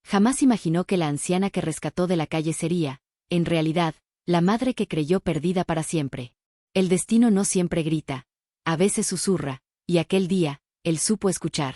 Jamás imaginó que la anciana que rescató de la calle sería, en realidad, la madre que creyó perdida para siempre. El destino no siempre grita, a veces susurra, y aquel día, él supo escuchar.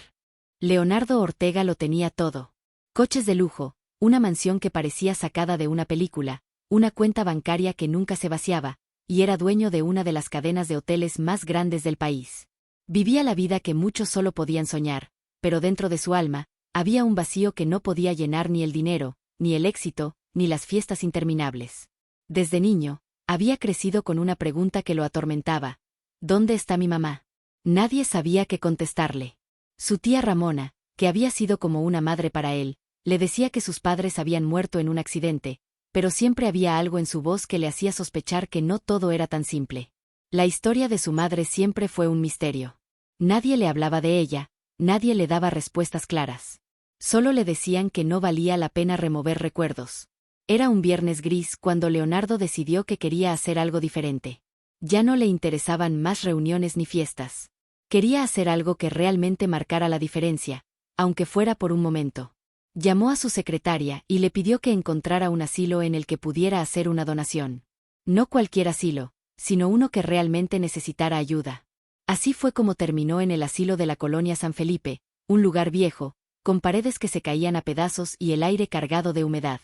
Leonardo Ortega lo tenía todo. Coches de lujo, una mansión que parecía sacada de una película, una cuenta bancaria que nunca se vaciaba, y era dueño de una de las cadenas de hoteles más grandes del país. Vivía la vida que muchos solo podían soñar, pero dentro de su alma, había un vacío que no podía llenar ni el dinero, ni el éxito, ni las fiestas interminables. Desde niño, había crecido con una pregunta que lo atormentaba: ¿dónde está mi mamá? Nadie sabía qué contestarle. Su tía Ramona, que había sido como una madre para él, le decía que sus padres habían muerto en un accidente, pero siempre había algo en su voz que le hacía sospechar que no todo era tan simple. La historia de su madre siempre fue un misterio. Nadie le hablaba de ella, nadie le daba respuestas claras. Solo le decían que no valía la pena remover recuerdos. Era un viernes gris cuando Leonardo decidió que quería hacer algo diferente. Ya no le interesaban más reuniones ni fiestas. Quería hacer algo que realmente marcara la diferencia, aunque fuera por un momento. Llamó a su secretaria y le pidió que encontrara un asilo en el que pudiera hacer una donación. No cualquier asilo, sino uno que realmente necesitara ayuda. Así fue como terminó en el asilo de la colonia San Felipe, un lugar viejo, con paredes que se caían a pedazos y el aire cargado de humedad.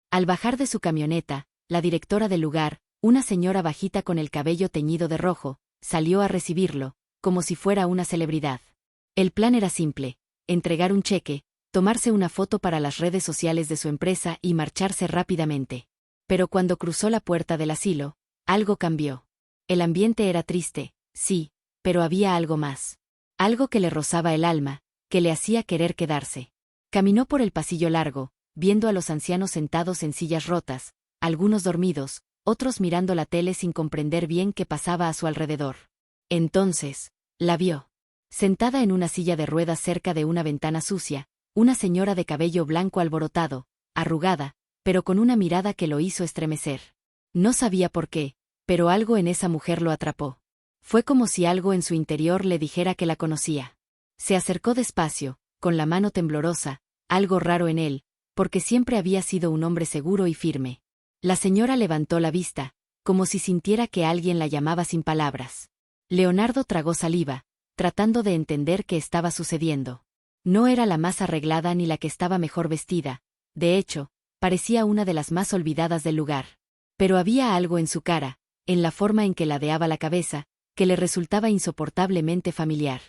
Al bajar de su camioneta, la directora del lugar, una señora bajita con el cabello teñido de rojo, salió a recibirlo, como si fuera una celebridad. El plan era simple: entregar un cheque, tomarse una foto para las redes sociales de su empresa y marcharse rápidamente. Pero cuando cruzó la puerta del asilo, algo cambió. El ambiente era triste, sí, pero había algo más. Algo que le rozaba el alma, que le hacía querer quedarse. Caminó por el pasillo largo, viendo a los ancianos sentados en sillas rotas, algunos dormidos, otros mirando la tele sin comprender bien qué pasaba a su alrededor. Entonces, la vio. Sentada en una silla de ruedas cerca de una ventana sucia, una señora de cabello blanco alborotado, arrugada, pero con una mirada que lo hizo estremecer. No sabía por qué, pero algo en esa mujer lo atrapó. Fue como si algo en su interior le dijera que la conocía. Se acercó despacio, con la mano temblorosa, algo raro en él, porque siempre había sido un hombre seguro y firme. La señora levantó la vista, como si sintiera que alguien la llamaba sin palabras. Leonardo tragó saliva, tratando de entender qué estaba sucediendo. No era la más arreglada ni la que estaba mejor vestida, de hecho, parecía una de las más olvidadas del lugar. Pero había algo en su cara, en la forma en que ladeaba la cabeza, que le resultaba insoportablemente familiar.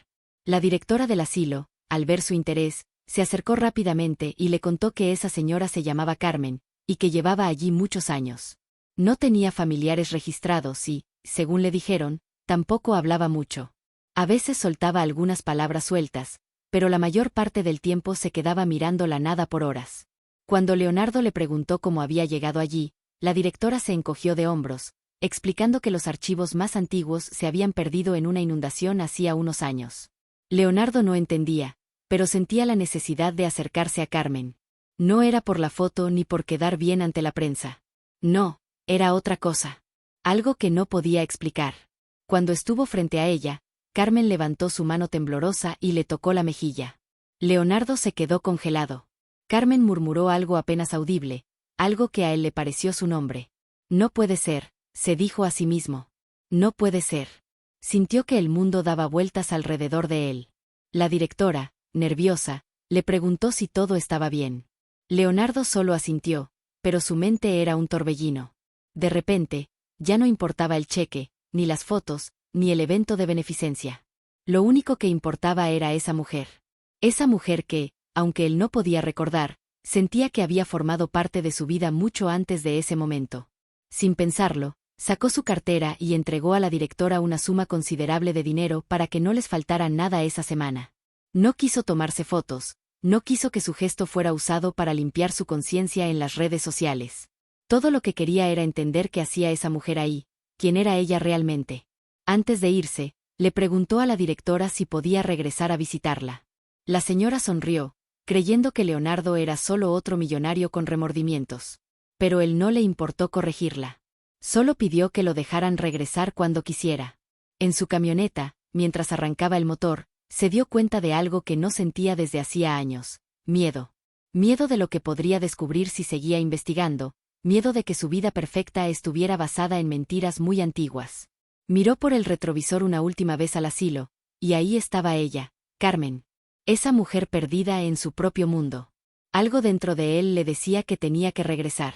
La directora del asilo, al ver su interés, se acercó rápidamente y le contó que esa señora se llamaba Carmen, y que llevaba allí muchos años. No tenía familiares registrados y, según le dijeron, tampoco hablaba mucho. A veces soltaba algunas palabras sueltas, pero la mayor parte del tiempo se quedaba mirando la nada por horas. Cuando Leonardo le preguntó cómo había llegado allí, la directora se encogió de hombros, explicando que los archivos más antiguos se habían perdido en una inundación hacía unos años. Leonardo no entendía, pero sentía la necesidad de acercarse a Carmen. No era por la foto ni por quedar bien ante la prensa. No, era otra cosa. Algo que no podía explicar. Cuando estuvo frente a ella, Carmen levantó su mano temblorosa y le tocó la mejilla. Leonardo se quedó congelado. Carmen murmuró algo apenas audible, algo que a él le pareció su nombre. No puede ser, se dijo a sí mismo. No puede ser. Sintió que el mundo daba vueltas alrededor de él. La directora, nerviosa, le preguntó si todo estaba bien. Leonardo solo asintió, pero su mente era un torbellino. De repente, ya no importaba el cheque, ni las fotos, ni el evento de beneficencia. Lo único que importaba era esa mujer. Esa mujer que, aunque él no podía recordar, sentía que había formado parte de su vida mucho antes de ese momento. Sin pensarlo, sacó su cartera y entregó a la directora una suma considerable de dinero para que no les faltara nada esa semana. No quiso tomarse fotos, no quiso que su gesto fuera usado para limpiar su conciencia en las redes sociales. Todo lo que quería era entender qué hacía esa mujer ahí, quién era ella realmente. Antes de irse, le preguntó a la directora si podía regresar a visitarla. La señora sonrió, creyendo que Leonardo era solo otro millonario con remordimientos. Pero él no le importó corregirla. Solo pidió que lo dejaran regresar cuando quisiera. En su camioneta, mientras arrancaba el motor, se dio cuenta de algo que no sentía desde hacía años: miedo. Miedo de lo que podría descubrir si seguía investigando, miedo de que su vida perfecta estuviera basada en mentiras muy antiguas. Miró por el retrovisor una última vez al asilo, y ahí estaba ella, Carmen. Esa mujer perdida en su propio mundo. Algo dentro de él le decía que tenía que regresar.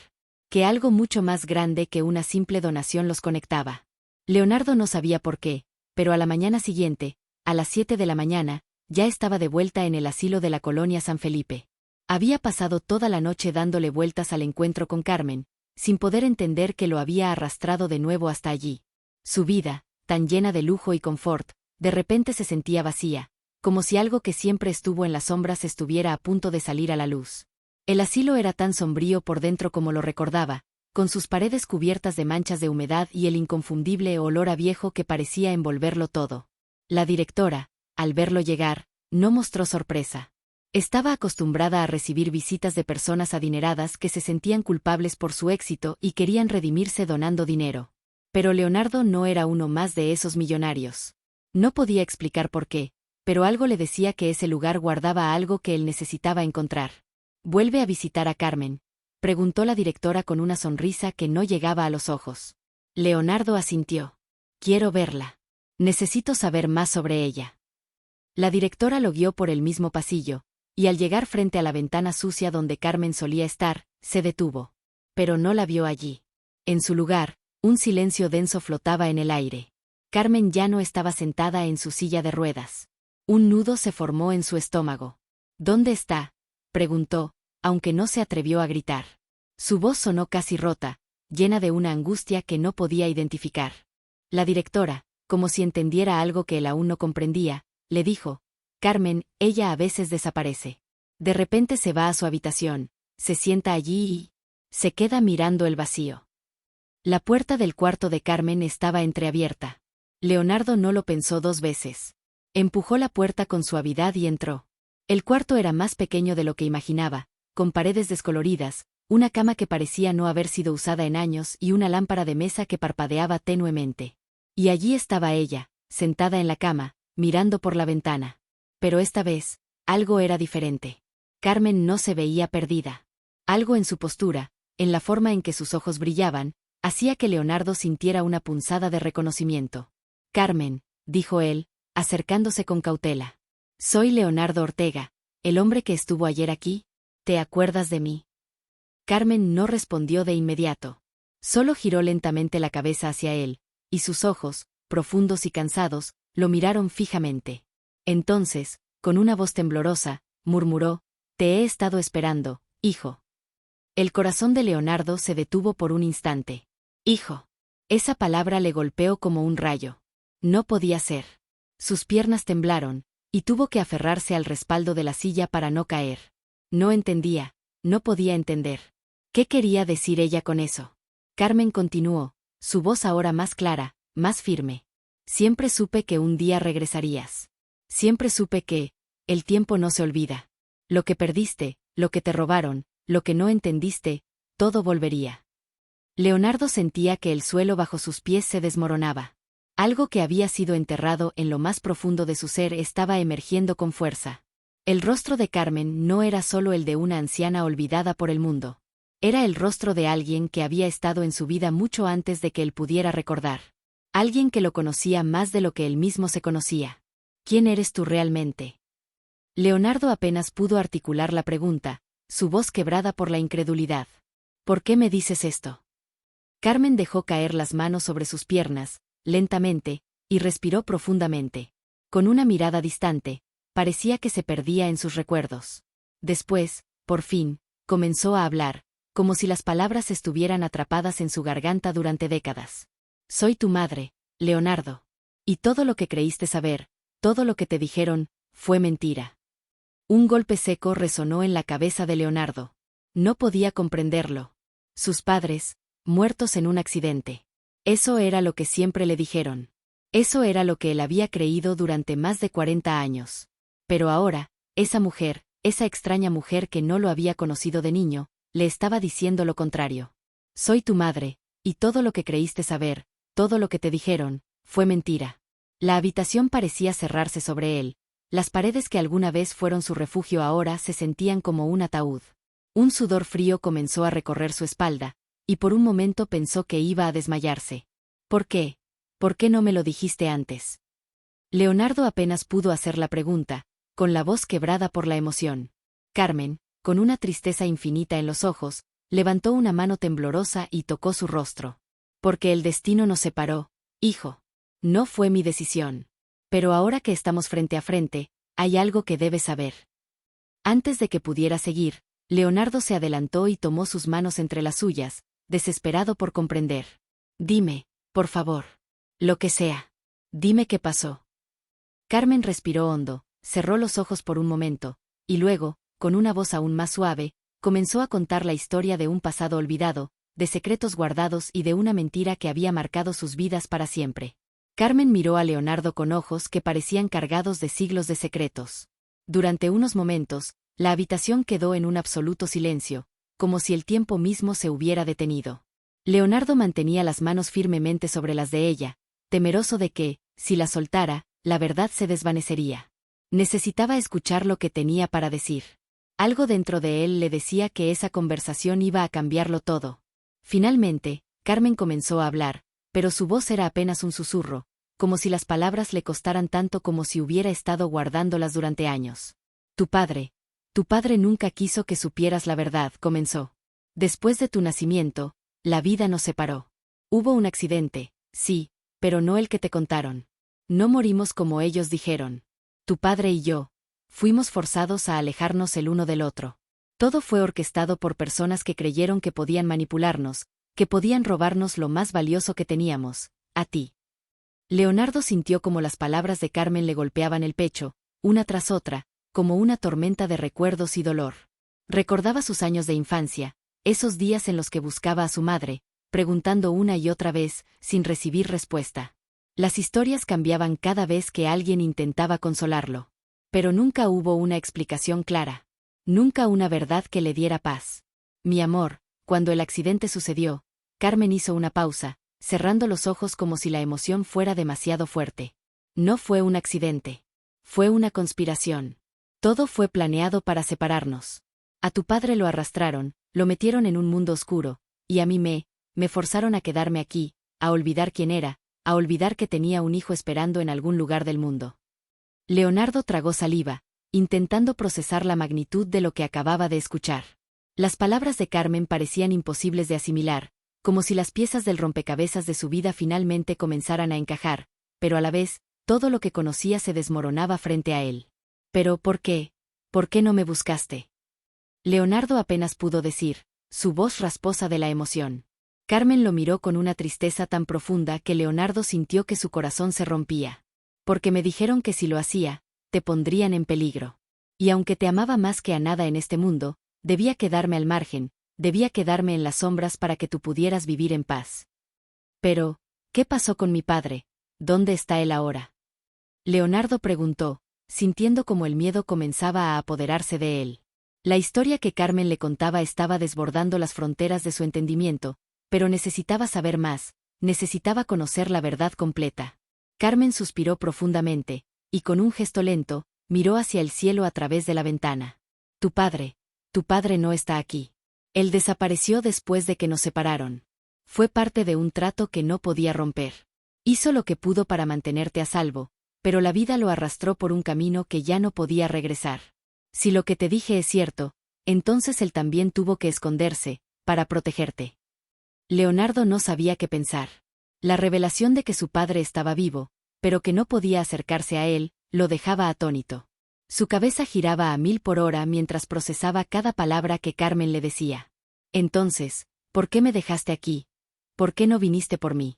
Que algo mucho más grande que una simple donación los conectaba. Leonardo no sabía por qué, pero a la mañana siguiente, a las 7 de la mañana, ya estaba de vuelta en el asilo de la colonia San Felipe. Había pasado toda la noche dándole vueltas al encuentro con Carmen, sin poder entender que lo había arrastrado de nuevo hasta allí. Su vida, tan llena de lujo y confort, de repente se sentía vacía, como si algo que siempre estuvo en las sombras estuviera a punto de salir a la luz. El asilo era tan sombrío por dentro como lo recordaba, con sus paredes cubiertas de manchas de humedad y el inconfundible olor a viejo que parecía envolverlo todo. La directora, al verlo llegar, no mostró sorpresa. Estaba acostumbrada a recibir visitas de personas adineradas que se sentían culpables por su éxito y querían redimirse donando dinero. Pero Leonardo no era uno más de esos millonarios. No podía explicar por qué, pero algo le decía que ese lugar guardaba algo que él necesitaba encontrar. ¿Vuelve a visitar a Carmen?, preguntó la directora con una sonrisa que no llegaba a los ojos. Leonardo asintió. Quiero verla. Necesito saber más sobre ella. La directora lo guió por el mismo pasillo, y al llegar frente a la ventana sucia donde Carmen solía estar, se detuvo. Pero no la vio allí. En su lugar, un silencio denso flotaba en el aire. Carmen ya no estaba sentada en su silla de ruedas. Un nudo se formó en su estómago. ¿Dónde está?, preguntó, aunque no se atrevió a gritar. Su voz sonó casi rota, llena de una angustia que no podía identificar. La directora, como si entendiera algo que él aún no comprendía, le dijo: Carmen, ella a veces desaparece. De repente se va a su habitación, se sienta allí y se queda mirando el vacío. La puerta del cuarto de Carmen estaba entreabierta. Leonardo no lo pensó dos veces. Empujó la puerta con suavidad y entró. El cuarto era más pequeño de lo que imaginaba, con paredes descoloridas, una cama que parecía no haber sido usada en años y una lámpara de mesa que parpadeaba tenuemente. Y allí estaba ella, sentada en la cama, mirando por la ventana. Pero esta vez, algo era diferente. Carmen no se veía perdida. Algo en su postura, en la forma en que sus ojos brillaban, hacía que Leonardo sintiera una punzada de reconocimiento. Carmen, dijo él, acercándose con cautela. Soy Leonardo Ortega, el hombre que estuvo ayer aquí. ¿Te acuerdas de mí? Carmen no respondió de inmediato. Solo giró lentamente la cabeza hacia él, y sus ojos, profundos y cansados, lo miraron fijamente. Entonces, con una voz temblorosa, murmuró: Te he estado esperando, hijo. El corazón de Leonardo se detuvo por un instante. Hijo. Esa palabra le golpeó como un rayo. No podía ser. Sus piernas temblaron, y tuvo que aferrarse al respaldo de la silla para no caer. No entendía, no podía entender. ¿Qué quería decir ella con eso? Carmen continuó, su voz ahora más clara, más firme. Siempre supe que un día regresarías. Siempre supe que el tiempo no se olvida. Lo que perdiste, lo que te robaron, lo que no entendiste, todo volvería. Leonardo sentía que el suelo bajo sus pies se desmoronaba. Algo que había sido enterrado en lo más profundo de su ser estaba emergiendo con fuerza. El rostro de Carmen no era solo el de una anciana olvidada por el mundo. Era el rostro de alguien que había estado en su vida mucho antes de que él pudiera recordar. Alguien que lo conocía más de lo que él mismo se conocía. ¿Quién eres tú realmente? Leonardo apenas pudo articular la pregunta, su voz quebrada por la incredulidad. ¿Por qué me dices esto? Carmen dejó caer las manos sobre sus piernas, lentamente, y respiró profundamente. Con una mirada distante, parecía que se perdía en sus recuerdos. Después, por fin, comenzó a hablar, como si las palabras estuvieran atrapadas en su garganta durante décadas. Soy tu madre, Leonardo. Y todo lo que creíste saber, todo lo que te dijeron, fue mentira. Un golpe seco resonó en la cabeza de Leonardo. No podía comprenderlo. Sus padres, muertos en un accidente. Eso era lo que siempre le dijeron. Eso era lo que él había creído durante más de 40 años. Pero ahora, esa mujer, esa extraña mujer que no lo había conocido de niño, le estaba diciendo lo contrario. Soy tu madre, y todo lo que creíste saber, todo lo que te dijeron, fue mentira. La habitación parecía cerrarse sobre él. Las paredes que alguna vez fueron su refugio ahora se sentían como un ataúd. Un sudor frío comenzó a recorrer su espalda, y por un momento pensó que iba a desmayarse. ¿Por qué? ¿Por qué no me lo dijiste antes? Leonardo apenas pudo hacer la pregunta, con la voz quebrada por la emoción. Carmen, con una tristeza infinita en los ojos, levantó una mano temblorosa y tocó su rostro. Porque el destino nos separó, hijo. No fue mi decisión. Pero ahora que estamos frente a frente, hay algo que debes saber. Antes de que pudiera seguir, Leonardo se adelantó y tomó sus manos entre las suyas, desesperado por comprender. Dime, por favor. Lo que sea. Dime qué pasó. Carmen respiró hondo, cerró los ojos por un momento, y luego, con una voz aún más suave, comenzó a contar la historia de un pasado olvidado, de secretos guardados y de una mentira que había marcado sus vidas para siempre. Carmen miró a Leonardo con ojos que parecían cargados de siglos de secretos. Durante unos momentos, la habitación quedó en un absoluto silencio, como si el tiempo mismo se hubiera detenido. Leonardo mantenía las manos firmemente sobre las de ella, temeroso de que, si la soltara, la verdad se desvanecería. Necesitaba escuchar lo que tenía para decir. Algo dentro de él le decía que esa conversación iba a cambiarlo todo. Finalmente, Carmen comenzó a hablar, pero su voz era apenas un susurro, como si las palabras le costaran tanto como si hubiera estado guardándolas durante años. Tu padre nunca quiso que supieras la verdad, comenzó. Después de tu nacimiento, la vida nos separó. Hubo un accidente, sí, pero no el que te contaron. No morimos como ellos dijeron. Tu padre y yo, fuimos forzados a alejarnos el uno del otro. Todo fue orquestado por personas que creyeron que podían manipularnos, que podían robarnos lo más valioso que teníamos, a ti. Leonardo sintió como las palabras de Carmen le golpeaban el pecho, una tras otra, como una tormenta de recuerdos y dolor. Recordaba sus años de infancia, esos días en los que buscaba a su madre, preguntando una y otra vez, sin recibir respuesta. Las historias cambiaban cada vez que alguien intentaba consolarlo. Pero nunca hubo una explicación clara. Nunca una verdad que le diera paz. Mi amor, cuando el accidente sucedió, Carmen hizo una pausa, cerrando los ojos como si la emoción fuera demasiado fuerte. No fue un accidente. Fue una conspiración. Todo fue planeado para separarnos. A tu padre lo arrastraron, lo metieron en un mundo oscuro, y a mí me forzaron a quedarme aquí, a olvidar quién era, a olvidar que tenía un hijo esperando en algún lugar del mundo. Leonardo tragó saliva, intentando procesar la magnitud de lo que acababa de escuchar. Las palabras de Carmen parecían imposibles de asimilar, como si las piezas del rompecabezas de su vida finalmente comenzaran a encajar, pero a la vez, todo lo que conocía se desmoronaba frente a él. Pero, ¿por qué? ¿Por qué no me buscaste? Leonardo apenas pudo decir, su voz rasposa de la emoción. Carmen lo miró con una tristeza tan profunda que Leonardo sintió que su corazón se rompía. Porque me dijeron que si lo hacía, te pondrían en peligro. Y aunque te amaba más que a nada en este mundo, debía quedarme al margen, debía quedarme en las sombras para que tú pudieras vivir en paz. Pero, ¿qué pasó con mi padre? ¿Dónde está él ahora? Leonardo preguntó, sintiendo como el miedo comenzaba a apoderarse de él. La historia que Carmen le contaba estaba desbordando las fronteras de su entendimiento, pero necesitaba saber más, necesitaba conocer la verdad completa. Carmen suspiró profundamente, y con un gesto lento, miró hacia el cielo a través de la ventana. Tu padre no está aquí. Él desapareció después de que nos separaron. Fue parte de un trato que no podía romper. Hizo lo que pudo para mantenerte a salvo, pero la vida lo arrastró por un camino que ya no podía regresar. Si lo que te dije es cierto, entonces él también tuvo que esconderse, para protegerte. Leonardo no sabía qué pensar. La revelación de que su padre estaba vivo, pero que no podía acercarse a él, lo dejaba atónito. Su cabeza giraba a 1000 por hora mientras procesaba cada palabra que Carmen le decía. Entonces, ¿por qué me dejaste aquí? ¿Por qué no viniste por mí?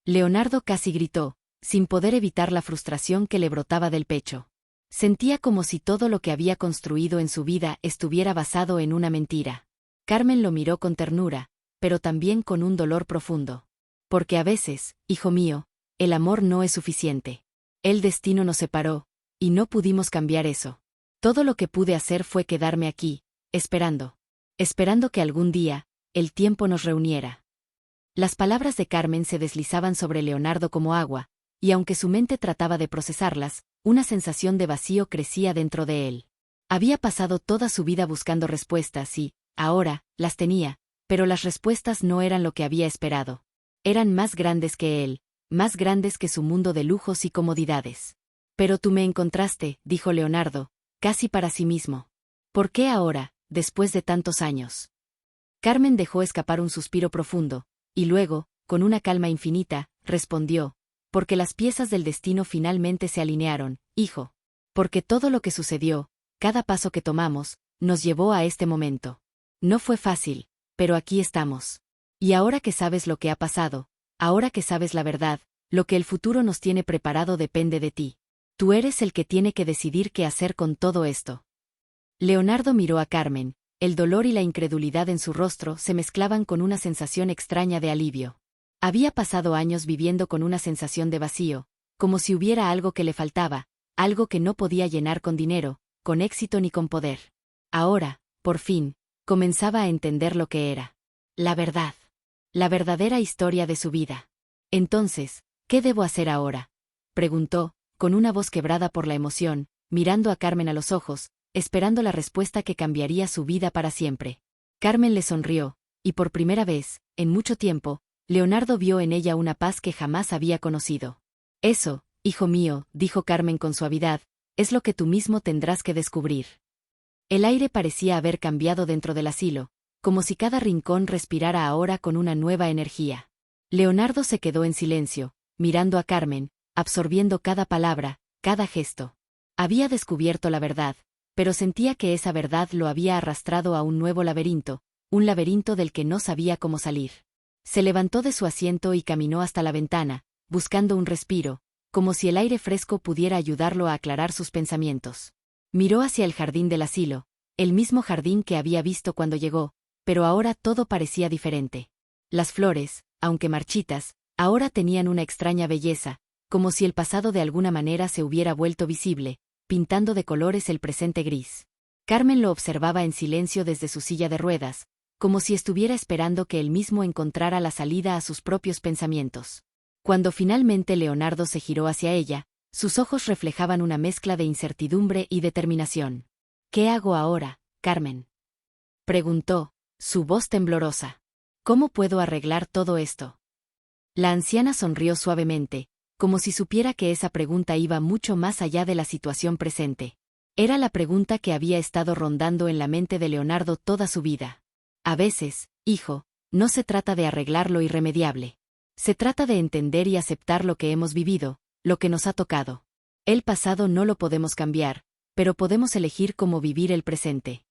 Leonardo casi gritó, sin poder evitar la frustración que le brotaba del pecho. Sentía como si todo lo que había construido en su vida estuviera basado en una mentira. Carmen lo miró con ternura, pero también con un dolor profundo. Porque a veces, hijo mío, el amor no es suficiente. El destino nos separó, y no pudimos cambiar eso. Todo lo que pude hacer fue quedarme aquí, esperando que algún día, el tiempo nos reuniera. Las palabras de Carmen se deslizaban sobre Leonardo como agua, y aunque su mente trataba de procesarlas, una sensación de vacío crecía dentro de él. Había pasado toda su vida buscando respuestas y, ahora, las tenía, pero las respuestas no eran lo que había esperado. Eran más grandes que él, más grandes que su mundo de lujos y comodidades. Pero tú me encontraste, dijo Leonardo, casi para sí mismo. ¿Por qué ahora, después de tantos años? Carmen dejó escapar un suspiro profundo, y luego, con una calma infinita, respondió, porque las piezas del destino finalmente se alinearon, hijo. Porque todo lo que sucedió, cada paso que tomamos, nos llevó a este momento. No fue fácil, pero aquí estamos. Y ahora que sabes lo que ha pasado, ahora que sabes la verdad, lo que el futuro nos tiene preparado depende de ti. Tú eres el que tiene que decidir qué hacer con todo esto. Leonardo miró a Carmen, el dolor y la incredulidad en su rostro se mezclaban con una sensación extraña de alivio. Había pasado años viviendo con una sensación de vacío, como si hubiera algo que le faltaba, algo que no podía llenar con dinero, con éxito ni con poder. Ahora, por fin, comenzaba a entender lo que era. La verdad. La verdadera historia de su vida. Entonces, ¿qué debo hacer ahora?, preguntó, con una voz quebrada por la emoción, mirando a Carmen a los ojos, esperando la respuesta que cambiaría su vida para siempre. Carmen le sonrió, y por primera vez, en mucho tiempo, Leonardo vio en ella una paz que jamás había conocido. Eso, hijo mío, dijo Carmen con suavidad, es lo que tú mismo tendrás que descubrir. El aire parecía haber cambiado dentro del asilo, como si cada rincón respirara ahora con una nueva energía. Leonardo se quedó en silencio, mirando a Carmen, absorbiendo cada palabra, cada gesto. Había descubierto la verdad, pero sentía que esa verdad lo había arrastrado a un nuevo laberinto, un laberinto del que no sabía cómo salir. Se levantó de su asiento y caminó hasta la ventana, buscando un respiro, como si el aire fresco pudiera ayudarlo a aclarar sus pensamientos. Miró hacia el jardín del asilo, el mismo jardín que había visto cuando llegó, pero ahora todo parecía diferente. Las flores, aunque marchitas, ahora tenían una extraña belleza, como si el pasado de alguna manera se hubiera vuelto visible, pintando de colores el presente gris. Carmen lo observaba en silencio desde su silla de ruedas, como si estuviera esperando que él mismo encontrara la salida a sus propios pensamientos. Cuando finalmente Leonardo se giró hacia ella, sus ojos reflejaban una mezcla de incertidumbre y determinación. ¿Qué hago ahora, Carmen?, preguntó, su voz temblorosa. ¿Cómo puedo arreglar todo esto? La anciana sonrió suavemente, como si supiera que esa pregunta iba mucho más allá de la situación presente. Era la pregunta que había estado rondando en la mente de Leonardo toda su vida. A veces, hijo, no se trata de arreglar lo irremediable. Se trata de entender y aceptar lo que hemos vivido, lo que nos ha tocado. El pasado no lo podemos cambiar, pero podemos elegir cómo vivir el presente.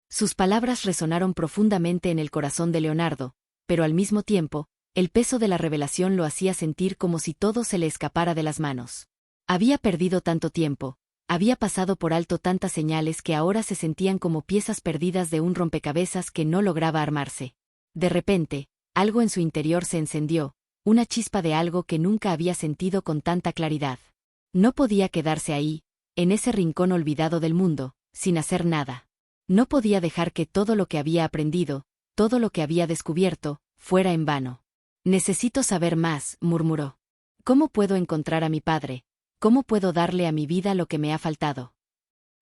Sus palabras resonaron profundamente en el corazón de Leonardo, pero al mismo tiempo, el peso de la revelación lo hacía sentir como si todo se le escapara de las manos. Había perdido tanto tiempo, había pasado por alto tantas señales que ahora se sentían como piezas perdidas de un rompecabezas que no lograba armarse. De repente, algo en su interior se encendió, una chispa de algo que nunca había sentido con tanta claridad. No podía quedarse ahí, en ese rincón olvidado del mundo, sin hacer nada. No podía dejar que todo lo que había aprendido, todo lo que había descubierto, fuera en vano. Necesito saber más, murmuró. ¿Cómo puedo encontrar a mi padre? ¿Cómo puedo darle a mi vida lo que me ha faltado?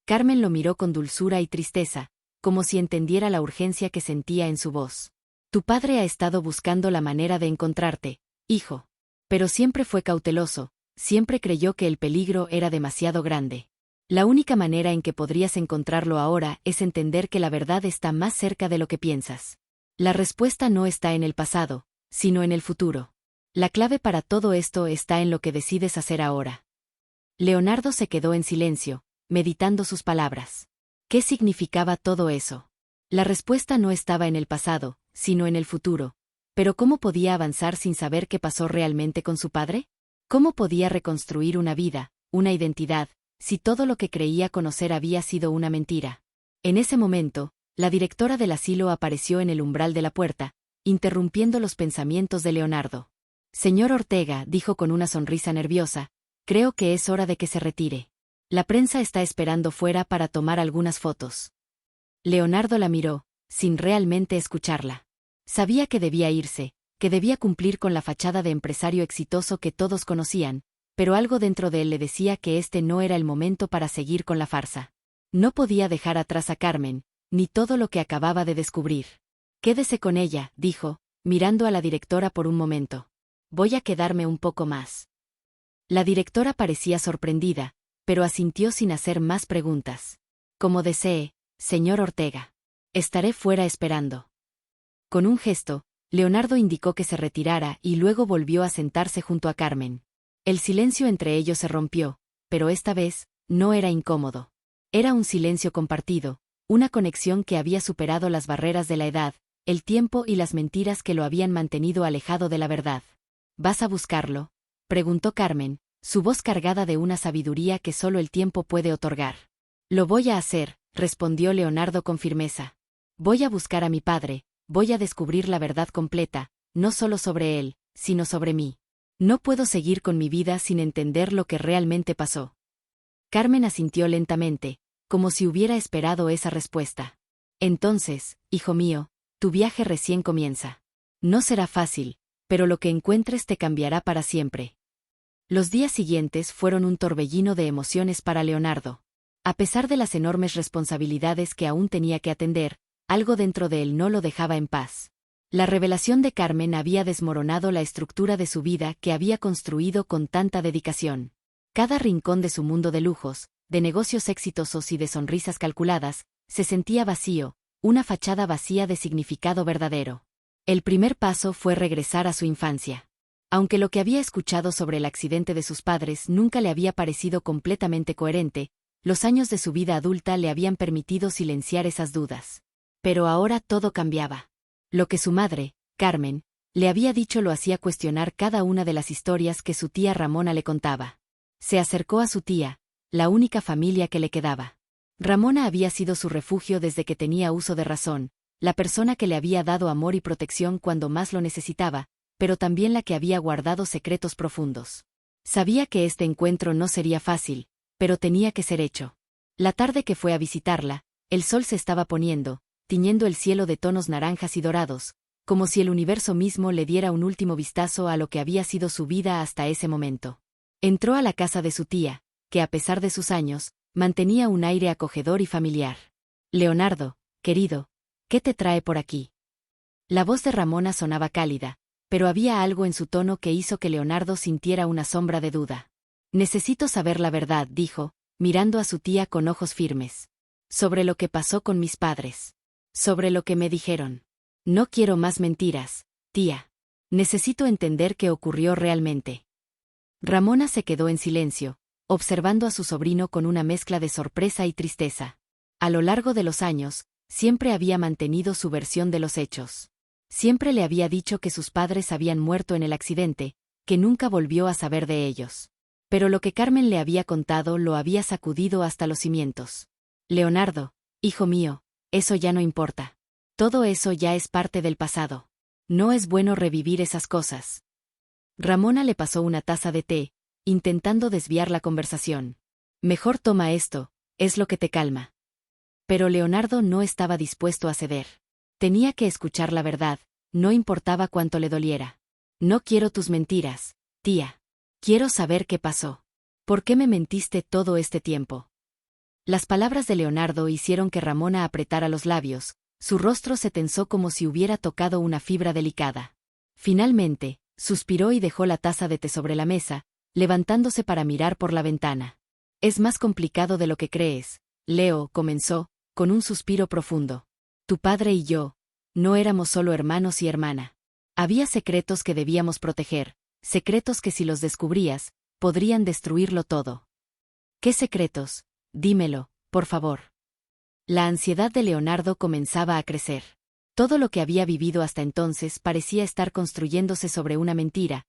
Carmen lo miró con dulzura y tristeza, como si entendiera la urgencia que sentía en su voz. Tu padre ha estado buscando la manera de encontrarte, hijo. Pero siempre fue cauteloso, siempre creyó que el peligro era demasiado grande. La única manera en que podrías encontrarlo ahora es entender que la verdad está más cerca de lo que piensas. La respuesta no está en el pasado, sino en el futuro. La clave para todo esto está en lo que decides hacer ahora. Leonardo se quedó en silencio, meditando sus palabras. ¿Qué significaba todo eso? La respuesta no estaba en el pasado, sino en el futuro. Pero ¿cómo podía avanzar sin saber qué pasó realmente con su padre? ¿Cómo podía reconstruir una vida, una identidad, si todo lo que creía conocer había sido una mentira? En ese momento, la directora del asilo apareció en el umbral de la puerta, interrumpiendo los pensamientos de Leonardo. Señor Ortega, dijo con una sonrisa nerviosa, creo que es hora de que se retire. La prensa está esperando fuera para tomar algunas fotos. Leonardo la miró, sin realmente escucharla. Sabía que debía irse, que debía cumplir con la fachada de empresario exitoso que todos conocían, pero algo dentro de él le decía que este no era el momento para seguir con la farsa. No podía dejar atrás a Carmen, ni todo lo que acababa de descubrir. Quédese con ella, dijo, mirando a la directora por un momento. Voy a quedarme un poco más. La directora parecía sorprendida, pero asintió sin hacer más preguntas. Como desee, señor Ortega. Estaré fuera esperando. Con un gesto, Leonardo indicó que se retirara y luego volvió a sentarse junto a Carmen. El silencio entre ellos se rompió, pero esta vez, no era incómodo. Era un silencio compartido, una conexión que había superado las barreras de la edad, el tiempo y las mentiras que lo habían mantenido alejado de la verdad. ¿Vas a buscarlo?, preguntó Carmen, su voz cargada de una sabiduría que solo el tiempo puede otorgar. Lo voy a hacer, respondió Leonardo con firmeza. Voy a buscar a mi padre, voy a descubrir la verdad completa, no solo sobre él, sino sobre mí. No puedo seguir con mi vida sin entender lo que realmente pasó. Carmen asintió lentamente, como si hubiera esperado esa respuesta. Entonces, hijo mío, tu viaje recién comienza. No será fácil, pero lo que encuentres te cambiará para siempre. Los días siguientes fueron un torbellino de emociones para Leonardo. A pesar de las enormes responsabilidades que aún tenía que atender, algo dentro de él no lo dejaba en paz. La revelación de Carmen había desmoronado la estructura de su vida que había construido con tanta dedicación. Cada rincón de su mundo de lujos, de negocios exitosos y de sonrisas calculadas, se sentía vacío, una fachada vacía de significado verdadero. El primer paso fue regresar a su infancia. Aunque lo que había escuchado sobre el accidente de sus padres nunca le había parecido completamente coherente, los años de su vida adulta le habían permitido silenciar esas dudas. Pero ahora todo cambiaba. Lo que su madre, Carmen, le había dicho lo hacía cuestionar cada una de las historias que su tía Ramona le contaba. Se acercó a su tía, la única familia que le quedaba. Ramona había sido su refugio desde que tenía uso de razón, la persona que le había dado amor y protección cuando más lo necesitaba, pero también la que había guardado secretos profundos. Sabía que este encuentro no sería fácil, pero tenía que ser hecho. La tarde que fue a visitarla, el sol se estaba poniendo, tiñendo el cielo de tonos naranjas y dorados, como si el universo mismo le diera un último vistazo a lo que había sido su vida hasta ese momento. Entró a la casa de su tía, que a pesar de sus años, mantenía un aire acogedor y familiar. Leonardo, querido, ¿qué te trae por aquí? La voz de Ramona sonaba cálida, pero había algo en su tono que hizo que Leonardo sintiera una sombra de duda. Necesito saber la verdad, dijo, mirando a su tía con ojos firmes. Sobre lo que pasó con mis padres. Sobre lo que me dijeron. No quiero más mentiras, tía. Necesito entender qué ocurrió realmente. Ramona se quedó en silencio, observando a su sobrino con una mezcla de sorpresa y tristeza. A lo largo de los años, siempre había mantenido su versión de los hechos. Siempre le había dicho que sus padres habían muerto en el accidente, que nunca volvió a saber de ellos. Pero lo que Carmen le había contado lo había sacudido hasta los cimientos. Leonardo, hijo mío, eso ya no importa. Todo eso ya es parte del pasado. No es bueno revivir esas cosas. Ramona le pasó una taza de té, intentando desviar la conversación. Mejor toma esto, es lo que te calma. Pero Leonardo no estaba dispuesto a ceder. Tenía que escuchar la verdad, no importaba cuánto le doliera. No quiero tus mentiras, tía. Quiero saber qué pasó. ¿Por qué me mentiste todo este tiempo? Las palabras de Leonardo hicieron que Ramona apretara los labios, su rostro se tensó como si hubiera tocado una fibra delicada. Finalmente, suspiró y dejó la taza de té sobre la mesa, levantándose para mirar por la ventana. Es más complicado de lo que crees, Leo, comenzó, con un suspiro profundo. Tu padre y yo, no éramos solo hermanos y hermana. Había secretos que debíamos proteger, secretos que si los descubrías, podrían destruirlo todo. ¿Qué secretos? Dímelo, por favor. La ansiedad de Leonardo comenzaba a crecer. Todo lo que había vivido hasta entonces parecía estar construyéndose sobre una mentira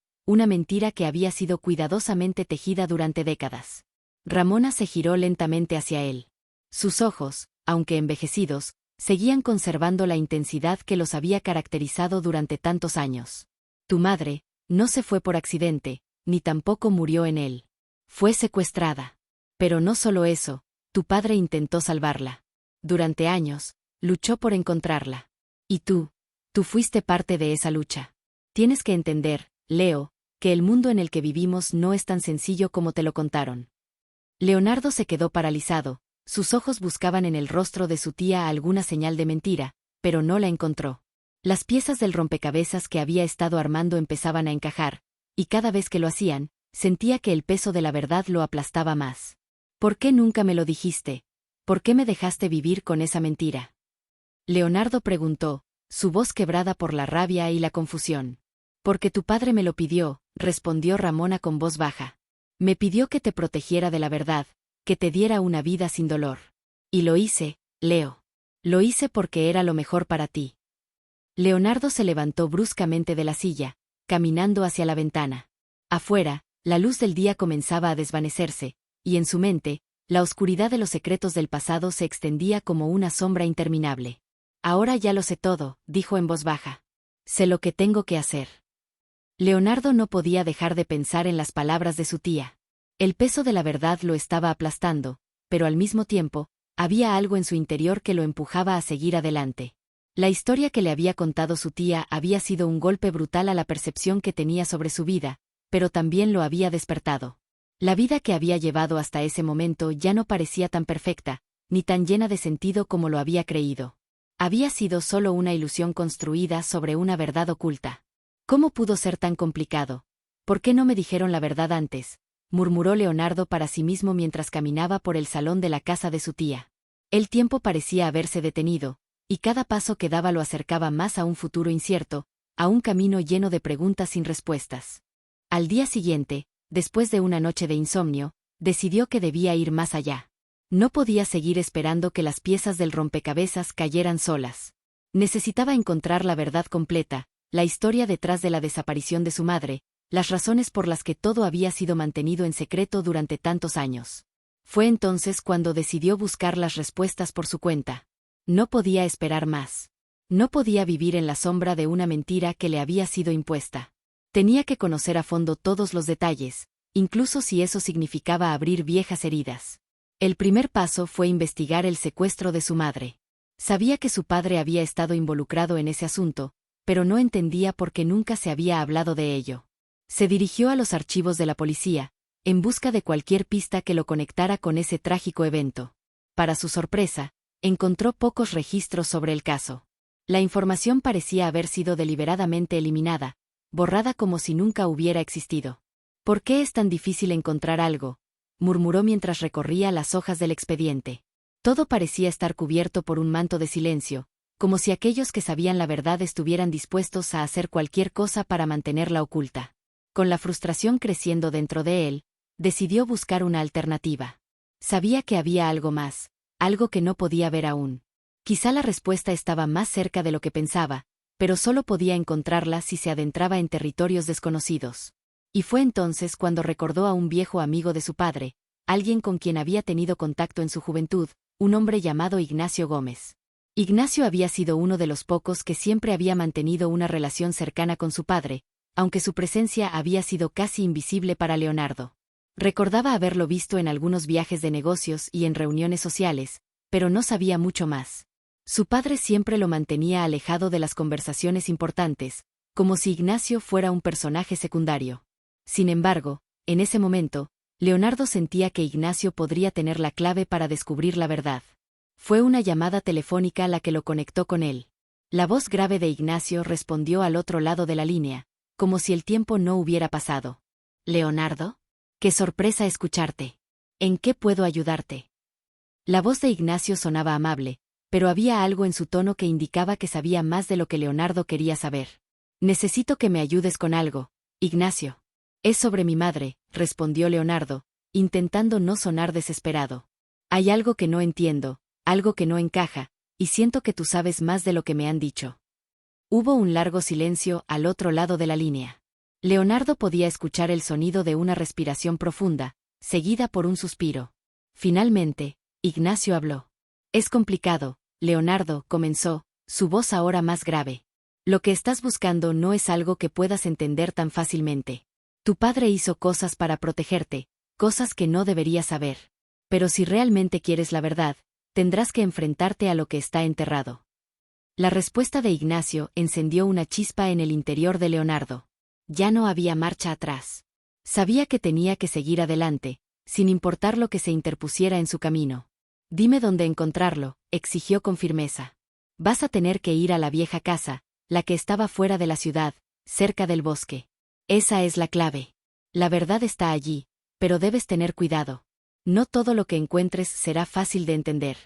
que había sido cuidadosamente tejida durante décadas. Ramona se giró lentamente hacia él. Sus ojos, aunque envejecidos, seguían conservando la intensidad que los había caracterizado durante tantos años. Tu madre no se fue por accidente, ni tampoco murió en él. Fue secuestrada. Pero no solo eso, tu padre intentó salvarla. Durante años, luchó por encontrarla. Y tú fuiste parte de esa lucha. Tienes que entender, Leo, que el mundo en el que vivimos no es tan sencillo como te lo contaron. Leonardo se quedó paralizado, sus ojos buscaban en el rostro de su tía alguna señal de mentira, pero no la encontró. Las piezas del rompecabezas que había estado armando empezaban a encajar, y cada vez que lo hacían, sentía que el peso de la verdad lo aplastaba más. ¿Por qué nunca me lo dijiste? ¿Por qué me dejaste vivir con esa mentira? Leonardo preguntó, su voz quebrada por la rabia y la confusión. Porque tu padre me lo pidió, respondió Ramona con voz baja. Me pidió que te protegiera de la verdad, que te diera una vida sin dolor. Y lo hice, Leo. Lo hice porque era lo mejor para ti. Leonardo se levantó bruscamente de la silla, caminando hacia la ventana. Afuera, la luz del día comenzaba a desvanecerse, y en su mente, la oscuridad de los secretos del pasado se extendía como una sombra interminable. Ahora ya lo sé todo, dijo en voz baja. Sé lo que tengo que hacer. Leonardo no podía dejar de pensar en las palabras de su tía. El peso de la verdad lo estaba aplastando, pero al mismo tiempo, había algo en su interior que lo empujaba a seguir adelante. La historia que le había contado su tía había sido un golpe brutal a la percepción que tenía sobre su vida, pero también lo había despertado. La vida que había llevado hasta ese momento ya no parecía tan perfecta, ni tan llena de sentido como lo había creído. Había sido solo una ilusión construida sobre una verdad oculta. ¿Cómo pudo ser tan complicado? ¿Por qué no me dijeron la verdad antes?, murmuró Leonardo para sí mismo mientras caminaba por el salón de la casa de su tía. El tiempo parecía haberse detenido, y cada paso que daba lo acercaba más a un futuro incierto, a un camino lleno de preguntas sin respuestas. Al día siguiente, después de una noche de insomnio, decidió que debía ir más allá. No podía seguir esperando que las piezas del rompecabezas cayeran solas. Necesitaba encontrar la verdad completa, la historia detrás de la desaparición de su madre, las razones por las que todo había sido mantenido en secreto durante tantos años. Fue entonces cuando decidió buscar las respuestas por su cuenta. No podía esperar más. No podía vivir en la sombra de una mentira que le había sido impuesta. Tenía que conocer a fondo todos los detalles, incluso si eso significaba abrir viejas heridas. El primer paso fue investigar el secuestro de su madre. Sabía que su padre había estado involucrado en ese asunto, pero no entendía por qué nunca se había hablado de ello. Se dirigió a los archivos de la policía, en busca de cualquier pista que lo conectara con ese trágico evento. Para su sorpresa, encontró pocos registros sobre el caso. La información parecía haber sido deliberadamente eliminada, borrada como si nunca hubiera existido. ¿Por qué es tan difícil encontrar algo?, murmuró mientras recorría las hojas del expediente. Todo parecía estar cubierto por un manto de silencio, como si aquellos que sabían la verdad estuvieran dispuestos a hacer cualquier cosa para mantenerla oculta. Con la frustración creciendo dentro de él, decidió buscar una alternativa. Sabía que había algo más, algo que no podía ver aún. Quizá la respuesta estaba más cerca de lo que pensaba, pero solo podía encontrarla si se adentraba en territorios desconocidos. Y fue entonces cuando recordó a un viejo amigo de su padre, alguien con quien había tenido contacto en su juventud, un hombre llamado Ignacio Gómez. Ignacio había sido uno de los pocos que siempre había mantenido una relación cercana con su padre, aunque su presencia había sido casi invisible para Leonardo. Recordaba haberlo visto en algunos viajes de negocios y en reuniones sociales, pero no sabía mucho más. Su padre siempre lo mantenía alejado de las conversaciones importantes, como si Ignacio fuera un personaje secundario. Sin embargo, en ese momento, Leonardo sentía que Ignacio podría tener la clave para descubrir la verdad. Fue una llamada telefónica la que lo conectó con él. La voz grave de Ignacio respondió al otro lado de la línea, como si el tiempo no hubiera pasado. «¿Leonardo? ¡Qué sorpresa escucharte! ¿En qué puedo ayudarte?». La voz de Ignacio sonaba amable, pero había algo en su tono que indicaba que sabía más de lo que Leonardo quería saber. «Necesito que me ayudes con algo, Ignacio». «Es sobre mi madre», respondió Leonardo, intentando no sonar desesperado. «Hay algo que no entiendo, algo que no encaja, y siento que tú sabes más de lo que me han dicho». Hubo un largo silencio al otro lado de la línea. Leonardo podía escuchar el sonido de una respiración profunda, seguida por un suspiro. Finalmente, Ignacio habló. «Es complicado, Leonardo», comenzó, su voz ahora más grave. «Lo que estás buscando no es algo que puedas entender tan fácilmente. Tu padre hizo cosas para protegerte, cosas que no deberías saber. Pero si realmente quieres la verdad, tendrás que enfrentarte a lo que está enterrado». La respuesta de Ignacio encendió una chispa en el interior de Leonardo. Ya no había marcha atrás. Sabía que tenía que seguir adelante, sin importar lo que se interpusiera en su camino. Dime dónde encontrarlo, exigió con firmeza. Vas a tener que ir a la vieja casa, la que estaba fuera de la ciudad, cerca del bosque. Esa es la clave. La verdad está allí, pero debes tener cuidado. No todo lo que encuentres será fácil de entender.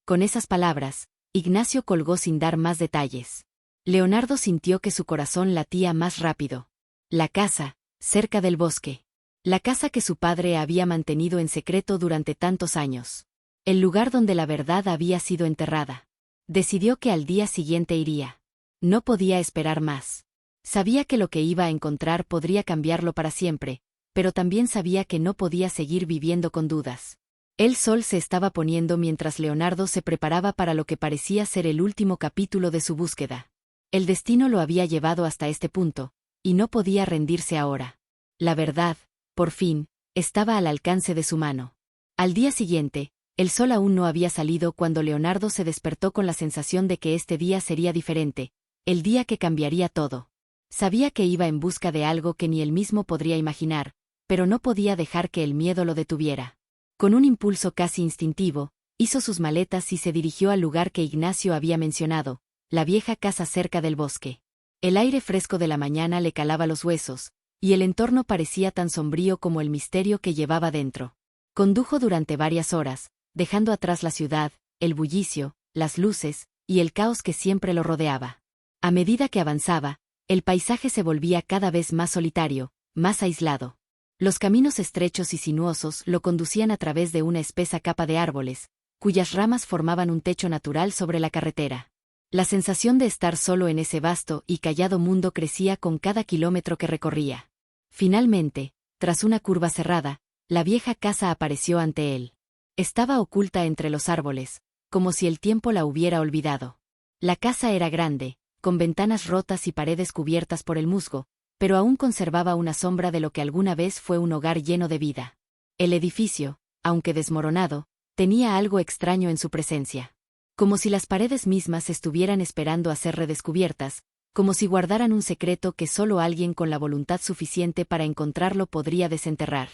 Con esas palabras, Ignacio colgó sin dar más detalles. Leonardo sintió que su corazón latía más rápido. La casa, cerca del bosque. La casa que su padre había mantenido en secreto durante tantos años. El lugar donde la verdad había sido enterrada. Decidió que al día siguiente iría. No podía esperar más. Sabía que lo que iba a encontrar podría cambiarlo para siempre, pero también sabía que no podía seguir viviendo con dudas. El sol se estaba poniendo mientras Leonardo se preparaba para lo que parecía ser el último capítulo de su búsqueda. El destino lo había llevado hasta este punto, y no podía rendirse ahora. La verdad, por fin, estaba al alcance de su mano. Al día siguiente, el sol aún no había salido cuando Leonardo se despertó con la sensación de que este día sería diferente, el día que cambiaría todo. Sabía que iba en busca de algo que ni él mismo podría imaginar, pero no podía dejar que el miedo lo detuviera. Con un impulso casi instintivo, hizo sus maletas y se dirigió al lugar que Ignacio había mencionado, la vieja casa cerca del bosque. El aire fresco de la mañana le calaba los huesos, y el entorno parecía tan sombrío como el misterio que llevaba dentro. Condujo durante varias horas, dejando atrás la ciudad, el bullicio, las luces, y el caos que siempre lo rodeaba. A medida que avanzaba, el paisaje se volvía cada vez más solitario, más aislado. Los caminos estrechos y sinuosos lo conducían a través de una espesa capa de árboles, cuyas ramas formaban un techo natural sobre la carretera. La sensación de estar solo en ese vasto y callado mundo crecía con cada kilómetro que recorría. Finalmente, tras una curva cerrada, la vieja casa apareció ante él. Estaba oculta entre los árboles, como si el tiempo la hubiera olvidado. La casa era grande, con ventanas rotas y paredes cubiertas por el musgo, pero aún conservaba una sombra de lo que alguna vez fue un hogar lleno de vida. El edificio, aunque desmoronado, tenía algo extraño en su presencia. Como si las paredes mismas estuvieran esperando a ser redescubiertas, como si guardaran un secreto que solo alguien con la voluntad suficiente para encontrarlo podría desenterrar.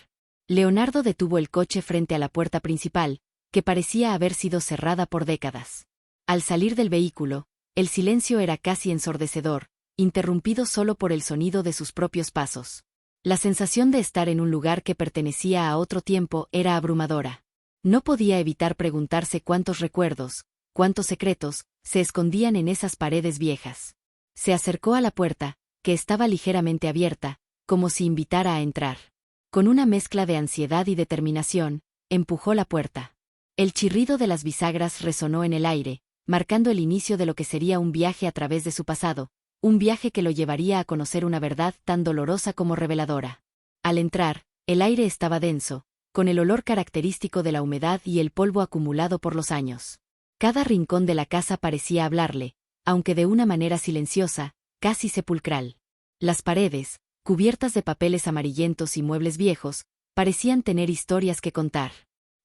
Leonardo detuvo el coche frente a la puerta principal, que parecía haber sido cerrada por décadas. Al salir del vehículo, el silencio era casi ensordecedor, interrumpido solo por el sonido de sus propios pasos. La sensación de estar en un lugar que pertenecía a otro tiempo era abrumadora. No podía evitar preguntarse cuántos recuerdos, cuántos secretos, se escondían en esas paredes viejas. Se acercó a la puerta, que estaba ligeramente abierta, como si invitara a entrar. Con una mezcla de ansiedad y determinación, empujó la puerta. El chirrido de las bisagras resonó en el aire, marcando el inicio de lo que sería un viaje a través de su pasado, un viaje que lo llevaría a conocer una verdad tan dolorosa como reveladora. Al entrar, el aire estaba denso, con el olor característico de la humedad y el polvo acumulado por los años. Cada rincón de la casa parecía hablarle, aunque de una manera silenciosa, casi sepulcral. Las paredes, cubiertas de papeles amarillentos y muebles viejos, parecían tener historias que contar.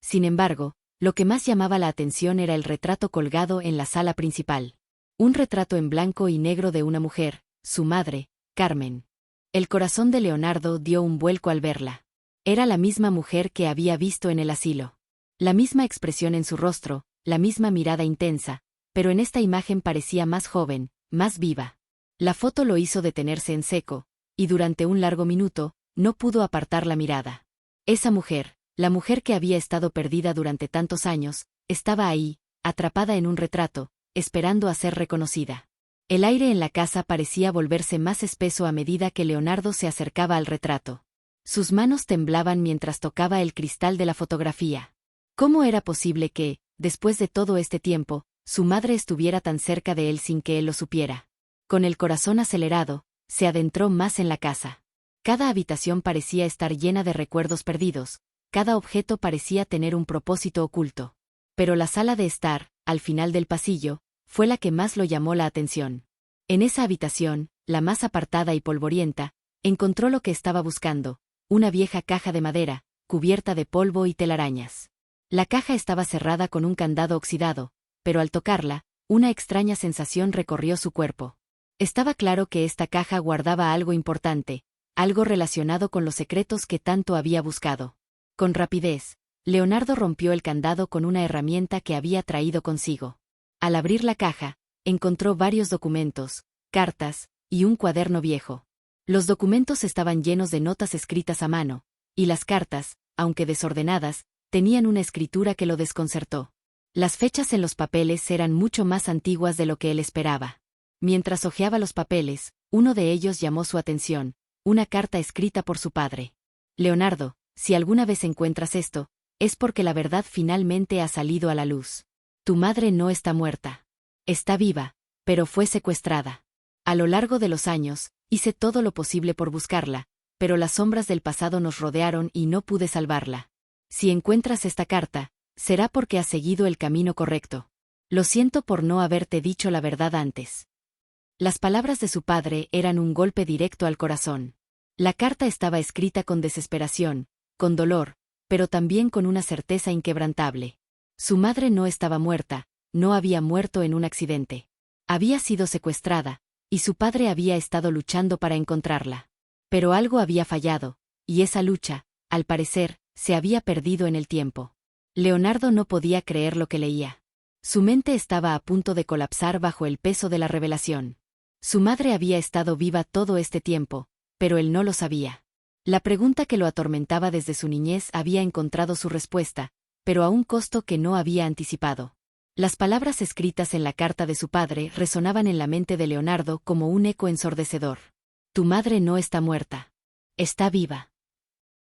Sin embargo, lo que más llamaba la atención era el retrato colgado en la sala principal. Un retrato en blanco y negro de una mujer, su madre, Carmen. El corazón de Leonardo dio un vuelco al verla. Era la misma mujer que había visto en el asilo. La misma expresión en su rostro, la misma mirada intensa, pero en esta imagen parecía más joven, más viva. La foto lo hizo detenerse en seco, y durante un largo minuto, no pudo apartar la mirada. Esa mujer, la mujer que había estado perdida durante tantos años, estaba ahí, atrapada en un retrato, esperando a ser reconocida. El aire en la casa parecía volverse más espeso a medida que Leonardo se acercaba al retrato. Sus manos temblaban mientras tocaba el cristal de la fotografía. ¿Cómo era posible que, después de todo este tiempo, su madre estuviera tan cerca de él sin que él lo supiera? Con el corazón acelerado, se adentró más en la casa. Cada habitación parecía estar llena de recuerdos perdidos, cada objeto parecía tener un propósito oculto. Pero la sala de estar, al final del pasillo, fue la que más lo llamó la atención. En esa habitación, la más apartada y polvorienta, encontró lo que estaba buscando, una vieja caja de madera, cubierta de polvo y telarañas. La caja estaba cerrada con un candado oxidado, pero al tocarla, una extraña sensación recorrió su cuerpo. Estaba claro que esta caja guardaba algo importante, algo relacionado con los secretos que tanto había buscado. Con rapidez, Leonardo rompió el candado con una herramienta que había traído consigo. Al abrir la caja, encontró varios documentos, cartas, y un cuaderno viejo. Los documentos estaban llenos de notas escritas a mano, y las cartas, aunque desordenadas, tenían una escritura que lo desconcertó. Las fechas en los papeles eran mucho más antiguas de lo que él esperaba. Mientras hojeaba los papeles, uno de ellos llamó su atención, una carta escrita por su padre. Leonardo, si alguna vez encuentras esto, es porque la verdad finalmente ha salido a la luz. Tu madre no está muerta. Está viva, pero fue secuestrada. A lo largo de los años, hice todo lo posible por buscarla, pero las sombras del pasado nos rodearon y no pude salvarla. Si encuentras esta carta, será porque has seguido el camino correcto. Lo siento por no haberte dicho la verdad antes. Las palabras de su padre eran un golpe directo al corazón. La carta estaba escrita con desesperación, con dolor, pero también con una certeza inquebrantable. Su madre no estaba muerta, no había muerto en un accidente. Había sido secuestrada, y su padre había estado luchando para encontrarla. Pero algo había fallado, y esa lucha, al parecer, se había perdido en el tiempo. Leonardo no podía creer lo que leía. Su mente estaba a punto de colapsar bajo el peso de la revelación. Su madre había estado viva todo este tiempo, pero él no lo sabía. La pregunta que lo atormentaba desde su niñez había encontrado su respuesta, pero a un costo que no había anticipado. Las palabras escritas en la carta de su padre resonaban en la mente de Leonardo como un eco ensordecedor. Tu madre no está muerta. Está viva.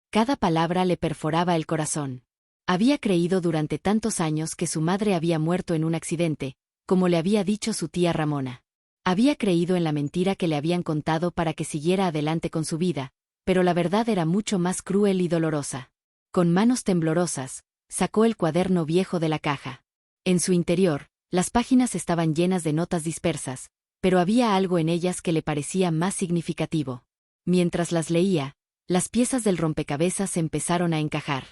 Cada palabra le perforaba el corazón. Había creído durante tantos años que su madre había muerto en un accidente, como le había dicho su tía Ramona. Había creído en la mentira que le habían contado para que siguiera adelante con su vida, pero la verdad era mucho más cruel y dolorosa. Con manos temblorosas, sacó el cuaderno viejo de la caja. En su interior, las páginas estaban llenas de notas dispersas, pero había algo en ellas que le parecía más significativo. Mientras las leía, las piezas del rompecabezas empezaron a encajar.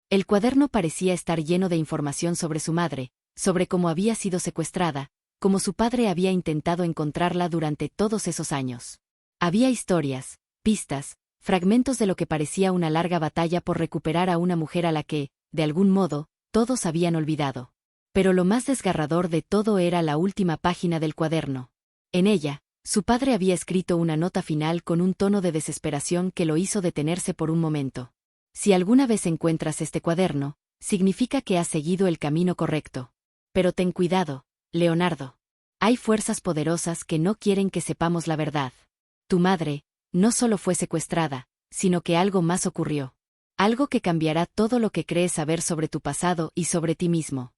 El cuaderno parecía estar lleno de información sobre su madre, sobre cómo había sido secuestrada, cómo su padre había intentado encontrarla durante todos esos años. Había historias, pistas, fragmentos de lo que parecía una larga batalla por recuperar a una mujer a la que, de algún modo, todos habían olvidado. Pero lo más desgarrador de todo era la última página del cuaderno. En ella, su padre había escrito una nota final con un tono de desesperación que lo hizo detenerse por un momento. Si alguna vez encuentras este cuaderno, significa que has seguido el camino correcto. Pero ten cuidado, Leonardo. Hay fuerzas poderosas que no quieren que sepamos la verdad. Tu madre, no solo fue secuestrada, sino que algo más ocurrió. Algo que cambiará todo lo que crees saber sobre tu pasado y sobre ti mismo.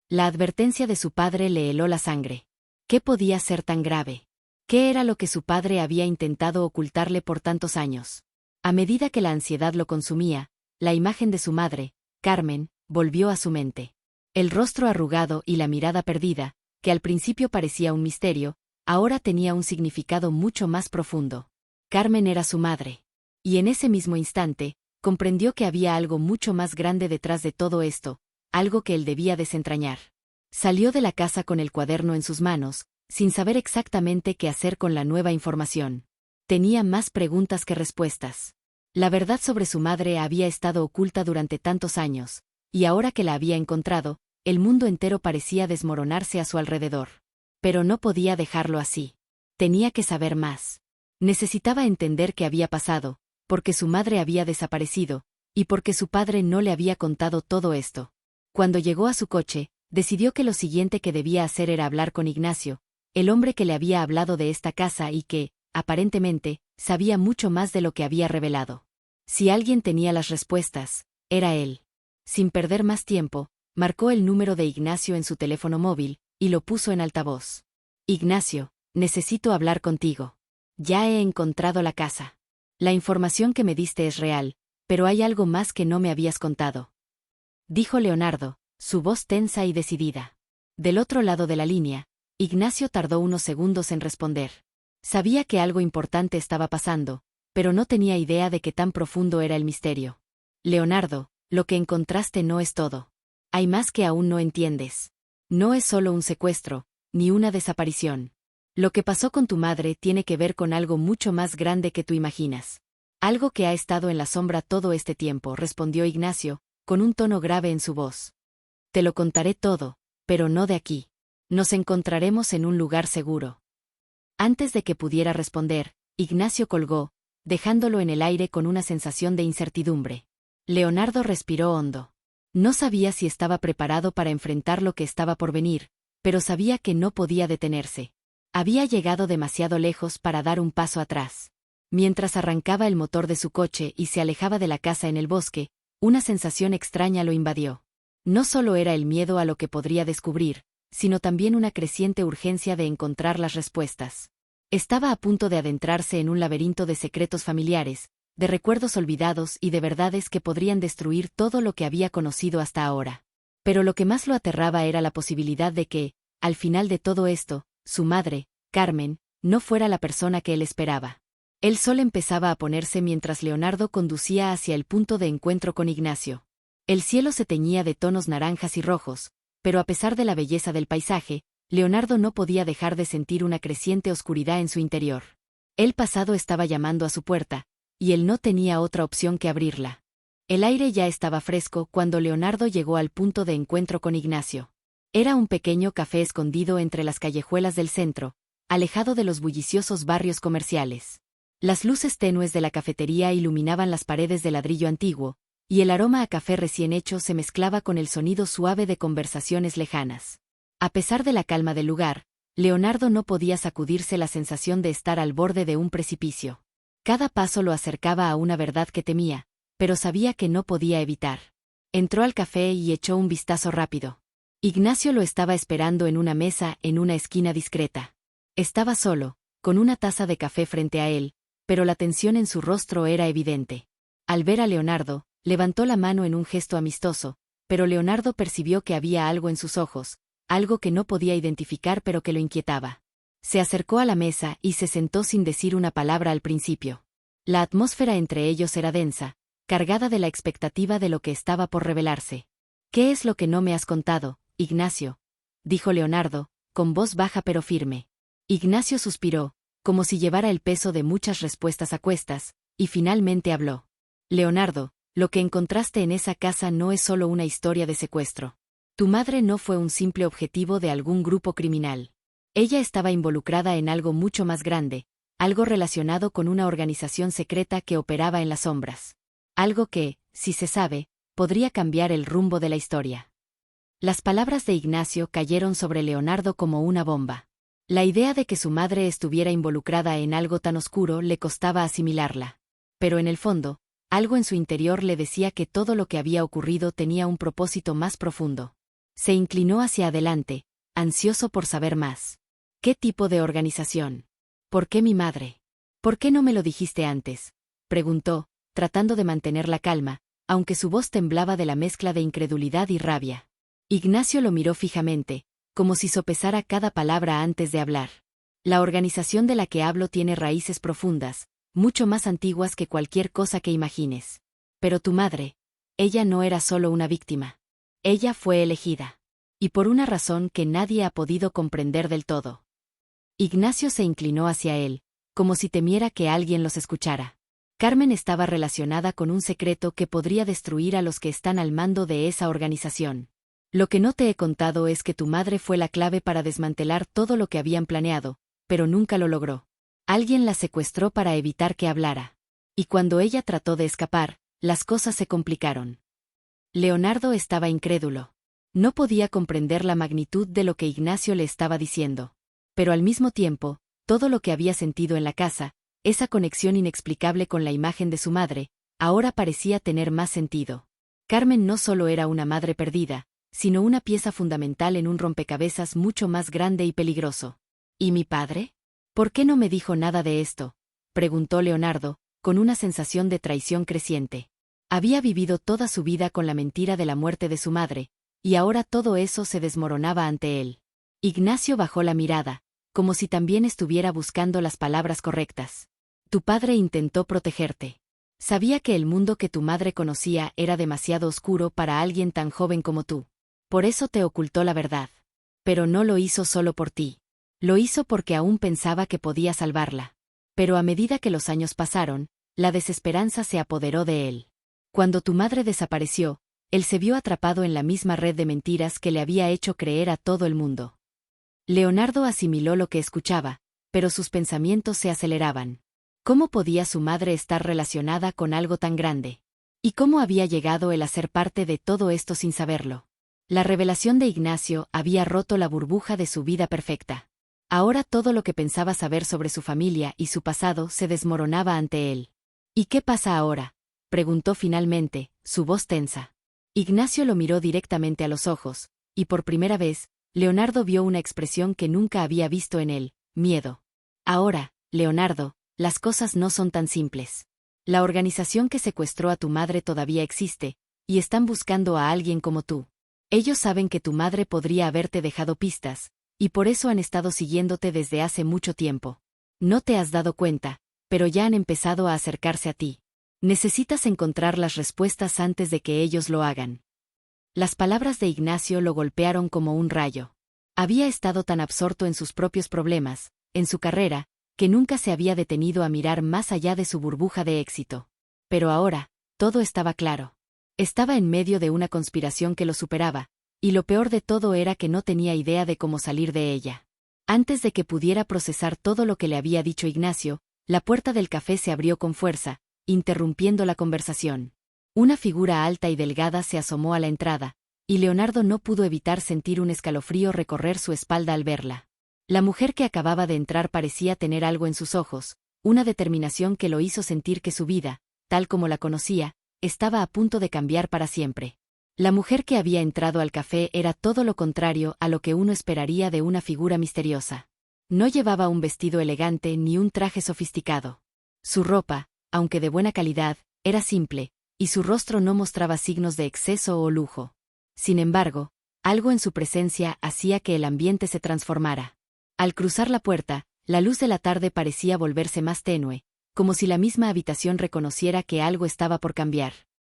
La advertencia de su padre le heló la sangre. ¿Qué podía ser tan grave? ¿Qué era lo que su padre había intentado ocultarle por tantos años? A medida que la ansiedad lo consumía, la imagen de su madre, Carmen, volvió a su mente. El rostro arrugado y la mirada perdida, que al principio parecía un misterio, ahora tenía un significado mucho más profundo. Carmen era su madre. Y en ese mismo instante, comprendió que había algo mucho más grande detrás de todo esto, algo que él debía desentrañar. Salió de la casa con el cuaderno en sus manos, sin saber exactamente qué hacer con la nueva información. Tenía más preguntas que respuestas. La verdad sobre su madre había estado oculta durante tantos años, y ahora que la había encontrado, el mundo entero parecía desmoronarse a su alrededor. Pero no podía dejarlo así. Tenía que saber más. Necesitaba entender qué había pasado, porque su madre había desaparecido, y porque su padre no le había contado todo esto. Cuando llegó a su coche, decidió que lo siguiente que debía hacer era hablar con Ignacio, el hombre que le había hablado de esta casa y que, aparentemente, sabía mucho más de lo que había revelado. Si alguien tenía las respuestas, era él. Sin perder más tiempo, marcó el número de Ignacio en su teléfono móvil, y lo puso en altavoz. Ignacio, necesito hablar contigo. Ya he encontrado la casa. La información que me diste es real, pero hay algo más que no me habías contado. Dijo Leonardo, su voz tensa y decidida. Del otro lado de la línea, Ignacio tardó unos segundos en responder. Sabía que algo importante estaba pasando, pero no tenía idea de qué tan profundo era el misterio. Leonardo, lo que encontraste no es todo. Hay más que aún no entiendes. No es solo un secuestro, ni una desaparición. Lo que pasó con tu madre tiene que ver con algo mucho más grande que tú imaginas. Algo que ha estado en la sombra todo este tiempo, respondió Ignacio, con un tono grave en su voz. Te lo contaré todo, pero no de aquí. Nos encontraremos en un lugar seguro. Antes de que pudiera responder, Ignacio colgó, dejándolo en el aire con una sensación de incertidumbre. Leonardo respiró hondo. No sabía si estaba preparado para enfrentar lo que estaba por venir, pero sabía que no podía detenerse. Había llegado demasiado lejos para dar un paso atrás. Mientras arrancaba el motor de su coche y se alejaba de la casa en el bosque, una sensación extraña lo invadió. No solo era el miedo a lo que podría descubrir, sino también una creciente urgencia de encontrar las respuestas. Estaba a punto de adentrarse en un laberinto de secretos familiares, de recuerdos olvidados y de verdades que podrían destruir todo lo que había conocido hasta ahora. Pero lo que más lo aterraba era la posibilidad de que, al final de todo esto, su madre, Carmen, no fuera la persona que él esperaba. El sol empezaba a ponerse mientras Leonardo conducía hacia el punto de encuentro con Ignacio. El cielo se teñía de tonos naranjas y rojos, pero a pesar de la belleza del paisaje, Leonardo no podía dejar de sentir una creciente oscuridad en su interior. El pasado estaba llamando a su puerta, y él no tenía otra opción que abrirla. El aire ya estaba fresco cuando Leonardo llegó al punto de encuentro con Ignacio. Era un pequeño café escondido entre las callejuelas del centro, alejado de los bulliciosos barrios comerciales. Las luces tenues de la cafetería iluminaban las paredes de ladrillo antiguo, y el aroma a café recién hecho se mezclaba con el sonido suave de conversaciones lejanas. A pesar de la calma del lugar, Leonardo no podía sacudirse la sensación de estar al borde de un precipicio. Cada paso lo acercaba a una verdad que temía, pero sabía que no podía evitar. Entró al café y echó un vistazo rápido. Ignacio lo estaba esperando en una mesa en una esquina discreta. Estaba solo, con una taza de café frente a él, pero la tensión en su rostro era evidente. Al ver a Leonardo, levantó la mano en un gesto amistoso, pero Leonardo percibió que había algo en sus ojos, algo que no podía identificar pero que lo inquietaba. Se acercó a la mesa y se sentó sin decir una palabra al principio. La atmósfera entre ellos era densa, cargada de la expectativa de lo que estaba por revelarse. «¿Qué es lo que no me has contado, Ignacio?», dijo Leonardo, con voz baja pero firme. Ignacio suspiró, como si llevara el peso de muchas respuestas a cuestas, y finalmente habló. «Leonardo, lo que encontraste en esa casa no es solo una historia de secuestro. Tu madre no fue un simple objetivo de algún grupo criminal. Ella estaba involucrada en algo mucho más grande, algo relacionado con una organización secreta que operaba en las sombras. Algo que, si se sabe, podría cambiar el rumbo de la historia». Las palabras de Ignacio cayeron sobre Leonardo como una bomba. La idea de que su madre estuviera involucrada en algo tan oscuro le costaba asimilarla. Pero en el fondo, algo en su interior le decía que todo lo que había ocurrido tenía un propósito más profundo. Se inclinó hacia adelante, ansioso por saber más. ¿Qué tipo de organización? ¿Por qué mi madre? ¿Por qué no me lo dijiste antes?, preguntó, tratando de mantener la calma, aunque su voz temblaba de la mezcla de incredulidad y rabia. Ignacio lo miró fijamente, como si sopesara cada palabra antes de hablar. La organización de la que hablo tiene raíces profundas, mucho más antiguas que cualquier cosa que imagines. Pero tu madre, ella no era solo una víctima. Ella fue elegida. Y por una razón que nadie ha podido comprender del todo. Ignacio se inclinó hacia él, como si temiera que alguien los escuchara. Carmen estaba relacionada con un secreto que podría destruir a los que están al mando de esa organización. Lo que no te he contado es que tu madre fue la clave para desmantelar todo lo que habían planeado, pero nunca lo logró. Alguien la secuestró para evitar que hablara. Y cuando ella trató de escapar, las cosas se complicaron. Leonardo estaba incrédulo. No podía comprender la magnitud de lo que Ignacio le estaba diciendo. Pero al mismo tiempo, todo lo que había sentido en la casa, esa conexión inexplicable con la imagen de su madre, ahora parecía tener más sentido. Carmen no solo era una madre perdida, sino una pieza fundamental en un rompecabezas mucho más grande y peligroso. ¿Y mi padre? ¿Por qué no me dijo nada de esto?, preguntó Leonardo, con una sensación de traición creciente. Había vivido toda su vida con la mentira de la muerte de su madre, y ahora todo eso se desmoronaba ante él. Ignacio bajó la mirada, como si también estuviera buscando las palabras correctas. Tu padre intentó protegerte. Sabía que el mundo que tu madre conocía era demasiado oscuro para alguien tan joven como tú. Por eso te ocultó la verdad. Pero no lo hizo solo por ti. Lo hizo porque aún pensaba que podía salvarla. Pero a medida que los años pasaron, la desesperanza se apoderó de él. Cuando tu madre desapareció, él se vio atrapado en la misma red de mentiras que le había hecho creer a todo el mundo. Leonardo asimiló lo que escuchaba, pero sus pensamientos se aceleraban. ¿Cómo podía su madre estar relacionada con algo tan grande? ¿Y cómo había llegado él a ser parte de todo esto sin saberlo? La revelación de Ignacio había roto la burbuja de su vida perfecta. Ahora todo lo que pensaba saber sobre su familia y su pasado se desmoronaba ante él. ¿Y qué pasa ahora?, preguntó finalmente, su voz tensa. Ignacio lo miró directamente a los ojos, y por primera vez, Leonardo vio una expresión que nunca había visto en él: miedo. Ahora, Leonardo, las cosas no son tan simples. La organización que secuestró a tu madre todavía existe, y están buscando a alguien como tú. Ellos saben que tu madre podría haberte dejado pistas, y por eso han estado siguiéndote desde hace mucho tiempo. No te has dado cuenta, pero ya han empezado a acercarse a ti. Necesitas encontrar las respuestas antes de que ellos lo hagan. Las palabras de Ignacio lo golpearon como un rayo. Había estado tan absorto en sus propios problemas, en su carrera, que nunca se había detenido a mirar más allá de su burbuja de éxito. Pero ahora, todo estaba claro. Estaba en medio de una conspiración que lo superaba, y lo peor de todo era que no tenía idea de cómo salir de ella. Antes de que pudiera procesar todo lo que le había dicho Ignacio, la puerta del café se abrió con fuerza, interrumpiendo la conversación. Una figura alta y delgada se asomó a la entrada, y Leonardo no pudo evitar sentir un escalofrío recorrer su espalda al verla. La mujer que acababa de entrar parecía tener algo en sus ojos, una determinación que lo hizo sentir que su vida, tal como la conocía, estaba a punto de cambiar para siempre. La mujer que había entrado al café era todo lo contrario a lo que uno esperaría de una figura misteriosa. No llevaba un vestido elegante ni un traje sofisticado. Su ropa, aunque de buena calidad, era simple, y su rostro no mostraba signos de exceso o lujo. Sin embargo, algo en su presencia hacía que el ambiente se transformara. Al cruzar la puerta, la luz de la tarde parecía volverse más tenue, como si la misma habitación reconociera que algo estaba por cambiar.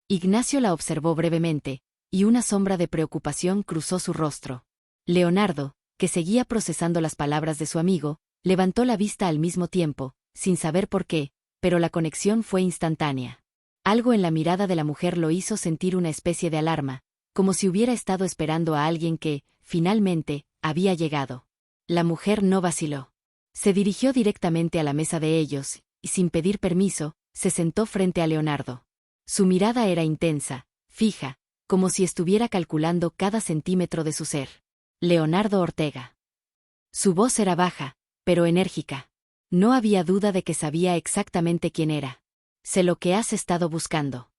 Ignacio la observó brevemente, y una sombra de preocupación cruzó su rostro. Leonardo, que seguía procesando las palabras de su amigo, levantó la vista al mismo tiempo, sin saber por qué, pero la conexión fue instantánea. Algo en la mirada de la mujer lo hizo sentir una especie de alarma, como si hubiera estado esperando a alguien que, finalmente, había llegado. La mujer no vaciló. Se dirigió directamente a la mesa de ellos, y sin pedir permiso, se sentó frente a Leonardo. Su mirada era intensa, fija, como si estuviera calculando cada centímetro de su ser. Leonardo Ortega. Su voz era baja, pero enérgica. No había duda de que sabía exactamente quién era. Sé lo que has estado buscando.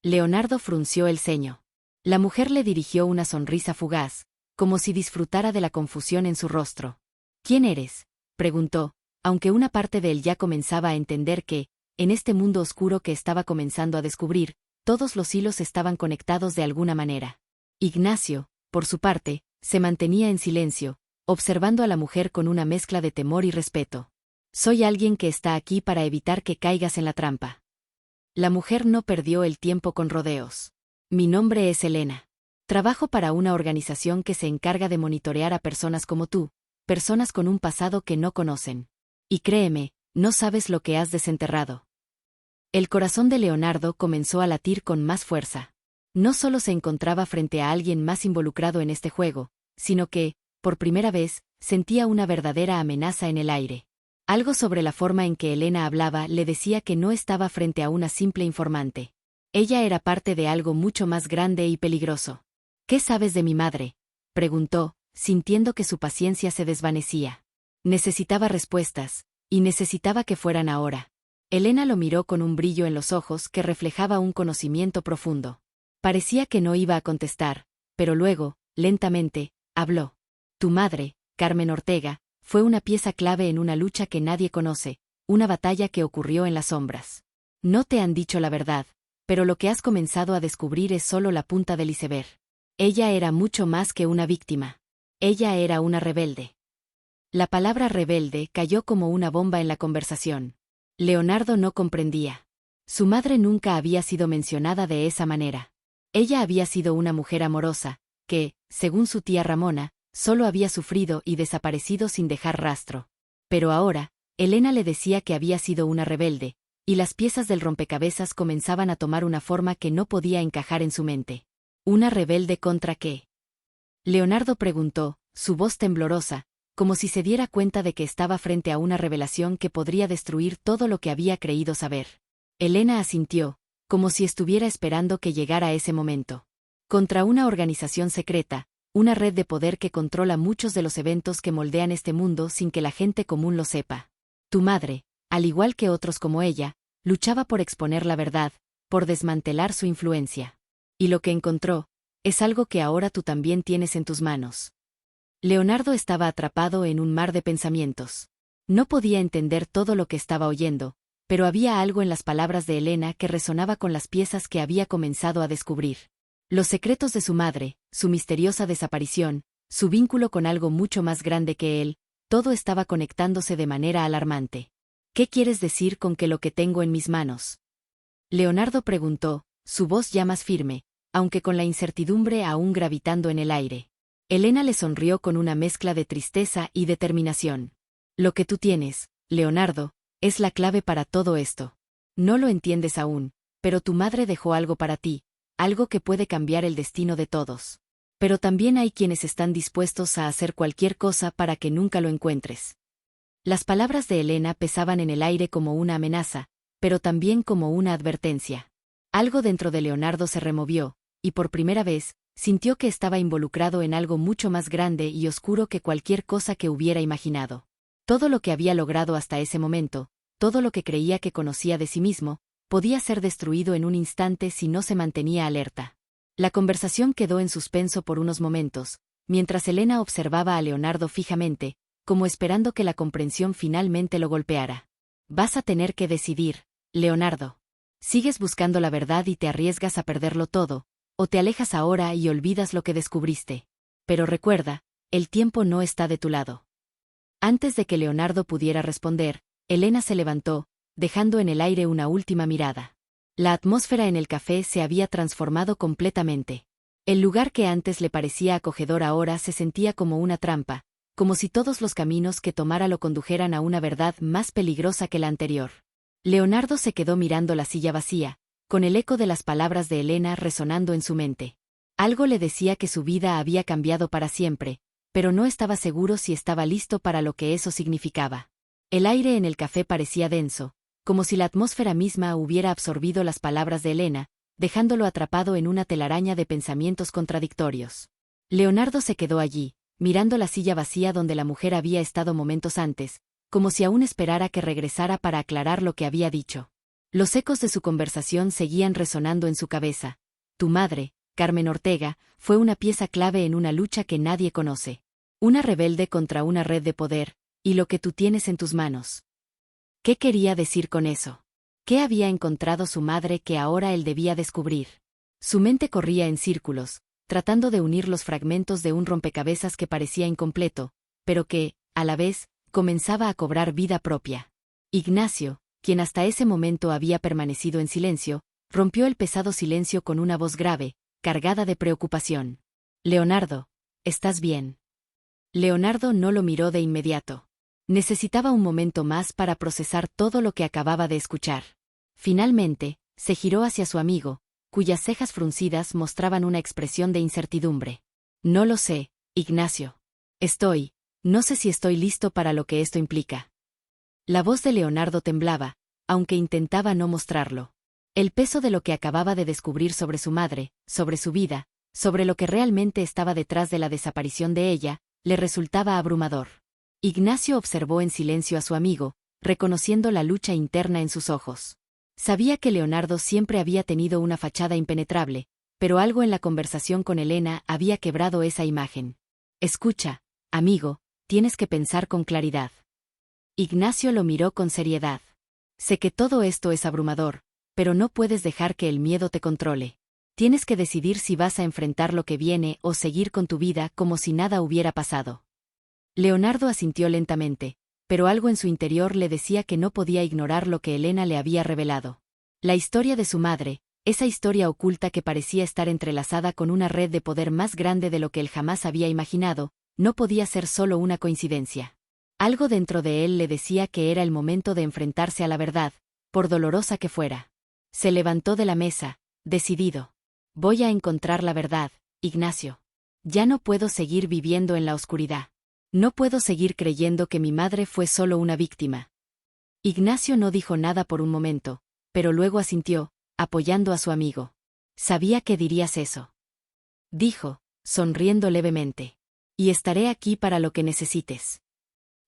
Leonardo frunció el ceño. La mujer le dirigió una sonrisa fugaz, como si disfrutara de la confusión en su rostro. ¿Quién eres?, preguntó, aunque una parte de él ya comenzaba a entender que, en este mundo oscuro que estaba comenzando a descubrir, todos los hilos estaban conectados de alguna manera. Ignacio, por su parte, se mantenía en silencio, observando a la mujer con una mezcla de temor y respeto. Soy alguien que está aquí para evitar que caigas en la trampa. La mujer no perdió el tiempo con rodeos. Mi nombre es Elena. Trabajo para una organización que se encarga de monitorear a personas como tú, personas con un pasado que no conocen. Y créeme, no sabes lo que has desenterrado. El corazón de Leonardo comenzó a latir con más fuerza. No solo se encontraba frente a alguien más involucrado en este juego, sino que, por primera vez, sentía una verdadera amenaza en el aire. Algo sobre la forma en que Elena hablaba le decía que no estaba frente a una simple informante. Ella era parte de algo mucho más grande y peligroso. ¿Qué sabes de mi madre?, preguntó, sintiendo que su paciencia se desvanecía. Necesitaba respuestas, y necesitaba que fueran ahora. Elena lo miró con un brillo en los ojos que reflejaba un conocimiento profundo. Parecía que no iba a contestar, pero luego, lentamente, habló. Tu madre, Carmen Ortega, fue una pieza clave en una lucha que nadie conoce, una batalla que ocurrió en las sombras. No te han dicho la verdad, pero lo que has comenzado a descubrir es solo la punta del iceberg. Ella era mucho más que una víctima. Ella era una rebelde. La palabra rebelde cayó como una bomba en la conversación. Leonardo no comprendía. Su madre nunca había sido mencionada de esa manera. Ella había sido una mujer amorosa, que, según su tía Ramona, solo había sufrido y desaparecido sin dejar rastro. Pero ahora, Elena le decía que había sido una rebelde, y las piezas del rompecabezas comenzaban a tomar una forma que no podía encajar en su mente. ¿Una rebelde contra qué? Leonardo preguntó, su voz temblorosa, como si se diera cuenta de que estaba frente a una revelación que podría destruir todo lo que había creído saber. Elena asintió, como si estuviera esperando que llegara ese momento. Contra una organización secreta, una red de poder que controla muchos de los eventos que moldean este mundo sin que la gente común lo sepa. Tu madre, al igual que otros como ella, luchaba por exponer la verdad, por desmantelar su influencia. Y lo que encontró, es algo que ahora tú también tienes en tus manos. Leonardo estaba atrapado en un mar de pensamientos. No podía entender todo lo que estaba oyendo, pero había algo en las palabras de Elena que resonaba con las piezas que había comenzado a descubrir. Los secretos de su madre, su misteriosa desaparición, su vínculo con algo mucho más grande que él, todo estaba conectándose de manera alarmante. ¿Qué quieres decir con que lo que tengo en mis manos? Leonardo preguntó, su voz ya más firme, aunque con la incertidumbre aún gravitando en el aire. Elena le sonrió con una mezcla de tristeza y determinación. Lo que tú tienes, Leonardo, es la clave para todo esto. No lo entiendes aún, pero tu madre dejó algo para ti, algo que puede cambiar el destino de todos. Pero también hay quienes están dispuestos a hacer cualquier cosa para que nunca lo encuentres. Las palabras de Elena pesaban en el aire como una amenaza, pero también como una advertencia. Algo dentro de Leonardo se removió, y por primera vez, sintió que estaba involucrado en algo mucho más grande y oscuro que cualquier cosa que hubiera imaginado. Todo lo que había logrado hasta ese momento, todo lo que creía que conocía de sí mismo, podía ser destruido en un instante si no se mantenía alerta. La conversación quedó en suspenso por unos momentos, mientras Elena observaba a Leonardo fijamente, como esperando que la comprensión finalmente lo golpeara. Vas a tener que decidir, Leonardo. ¿Sigues buscando la verdad y te arriesgas a perderlo todo, o te alejas ahora y olvidas lo que descubriste? Pero recuerda, el tiempo no está de tu lado. Antes de que Leonardo pudiera responder, Elena se levantó, dejando en el aire una última mirada. La atmósfera en el café se había transformado completamente. El lugar que antes le parecía acogedor ahora se sentía como una trampa, como si todos los caminos que tomara lo condujeran a una verdad más peligrosa que la anterior. Leonardo se quedó mirando la silla vacía, con el eco de las palabras de Elena resonando en su mente. Algo le decía que su vida había cambiado para siempre, pero no estaba seguro si estaba listo para lo que eso significaba. El aire en el café parecía denso, como si la atmósfera misma hubiera absorbido las palabras de Elena, dejándolo atrapado en una telaraña de pensamientos contradictorios. Leonardo se quedó allí, mirando la silla vacía donde la mujer había estado momentos antes, como si aún esperara que regresara para aclarar lo que había dicho. Los ecos de su conversación seguían resonando en su cabeza. Tu madre, Carmen Ortega, fue una pieza clave en una lucha que nadie conoce. Una rebelde contra una red de poder, y lo que tú tienes en tus manos. ¿Qué quería decir con eso? ¿Qué había encontrado su madre que ahora él debía descubrir? Su mente corría en círculos, tratando de unir los fragmentos de un rompecabezas que parecía incompleto, pero que, a la vez, comenzaba a cobrar vida propia. Ignacio, quien hasta ese momento había permanecido en silencio, rompió el pesado silencio con una voz grave, cargada de preocupación. Leonardo, ¿estás bien? Leonardo no lo miró de inmediato. Necesitaba un momento más para procesar todo lo que acababa de escuchar. Finalmente, se giró hacia su amigo, cuyas cejas fruncidas mostraban una expresión de incertidumbre. No lo sé, Ignacio. No sé si estoy listo para lo que esto implica. La voz de Leonardo temblaba, aunque intentaba no mostrarlo. El peso de lo que acababa de descubrir sobre su madre, sobre su vida, sobre lo que realmente estaba detrás de la desaparición de ella, le resultaba abrumador. Ignacio observó en silencio a su amigo, reconociendo la lucha interna en sus ojos. Sabía que Leonardo siempre había tenido una fachada impenetrable, pero algo en la conversación con Elena había quebrado esa imagen. Escucha, amigo, tienes que pensar con claridad. Ignacio lo miró con seriedad. Sé que todo esto es abrumador, pero no puedes dejar que el miedo te controle. Tienes que decidir si vas a enfrentar lo que viene o seguir con tu vida como si nada hubiera pasado. Leonardo asintió lentamente, pero algo en su interior le decía que no podía ignorar lo que Elena le había revelado. La historia de su madre, esa historia oculta que parecía estar entrelazada con una red de poder más grande de lo que él jamás había imaginado, no podía ser solo una coincidencia. Algo dentro de él le decía que era el momento de enfrentarse a la verdad, por dolorosa que fuera. Se levantó de la mesa, decidido. Voy a encontrar la verdad, Ignacio. Ya no puedo seguir viviendo en la oscuridad. No puedo seguir creyendo que mi madre fue solo una víctima. Ignacio no dijo nada por un momento, pero luego asintió, apoyando a su amigo. Sabía que dirías eso. Dijo, sonriendo levemente. Y estaré aquí para lo que necesites.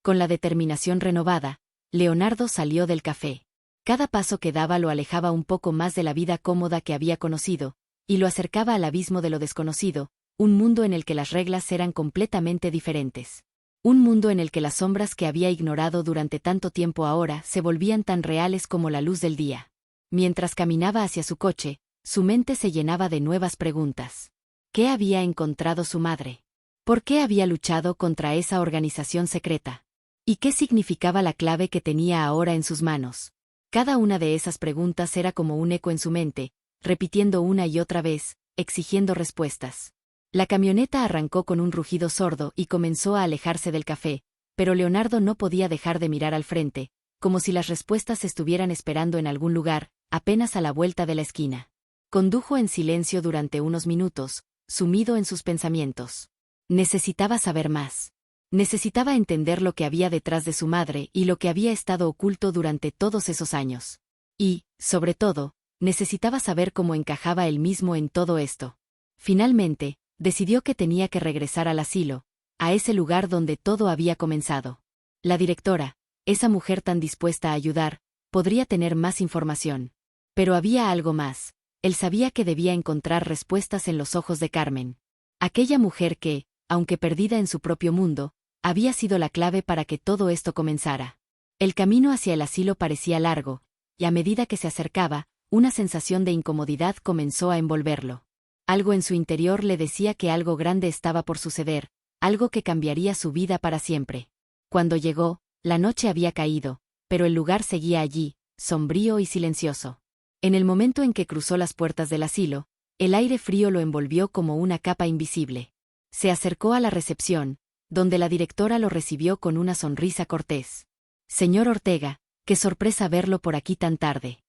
Con la determinación renovada, Leonardo salió del café. Cada paso que daba lo alejaba un poco más de la vida cómoda que había conocido, y lo acercaba al abismo de lo desconocido, un mundo en el que las reglas eran completamente diferentes. Un mundo en el que las sombras que había ignorado durante tanto tiempo ahora se volvían tan reales como la luz del día. Mientras caminaba hacia su coche, su mente se llenaba de nuevas preguntas. ¿Qué había encontrado su madre? ¿Por qué había luchado contra esa organización secreta? ¿Y qué significaba la clave que tenía ahora en sus manos? Cada una de esas preguntas era como un eco en su mente, repitiendo una y otra vez, exigiendo respuestas. La camioneta arrancó con un rugido sordo y comenzó a alejarse del café, pero Leonardo no podía dejar de mirar al frente, como si las respuestas estuvieran esperando en algún lugar, apenas a la vuelta de la esquina. Condujo en silencio durante unos minutos, sumido en sus pensamientos. Necesitaba saber más. Necesitaba entender lo que había detrás de su madre y lo que había estado oculto durante todos esos años. Y, sobre todo, necesitaba saber cómo encajaba él mismo en todo esto. Finalmente, decidió que tenía que regresar al asilo, a ese lugar donde todo había comenzado. La directora, esa mujer tan dispuesta a ayudar, podría tener más información. Pero había algo más. Él sabía que debía encontrar respuestas en los ojos de Carmen. Aquella mujer que, aunque perdida en su propio mundo, había sido la clave para que todo esto comenzara. El camino hacia el asilo parecía largo, y a medida que se acercaba, una sensación de incomodidad comenzó a envolverlo. Algo en su interior le decía que algo grande estaba por suceder, algo que cambiaría su vida para siempre. Cuando llegó, la noche había caído, pero el lugar seguía allí, sombrío y silencioso. En el momento en que cruzó las puertas del asilo, el aire frío lo envolvió como una capa invisible. Se acercó a la recepción, donde la directora lo recibió con una sonrisa cortés. «Señor Ortega, qué sorpresa verlo por aquí tan tarde»,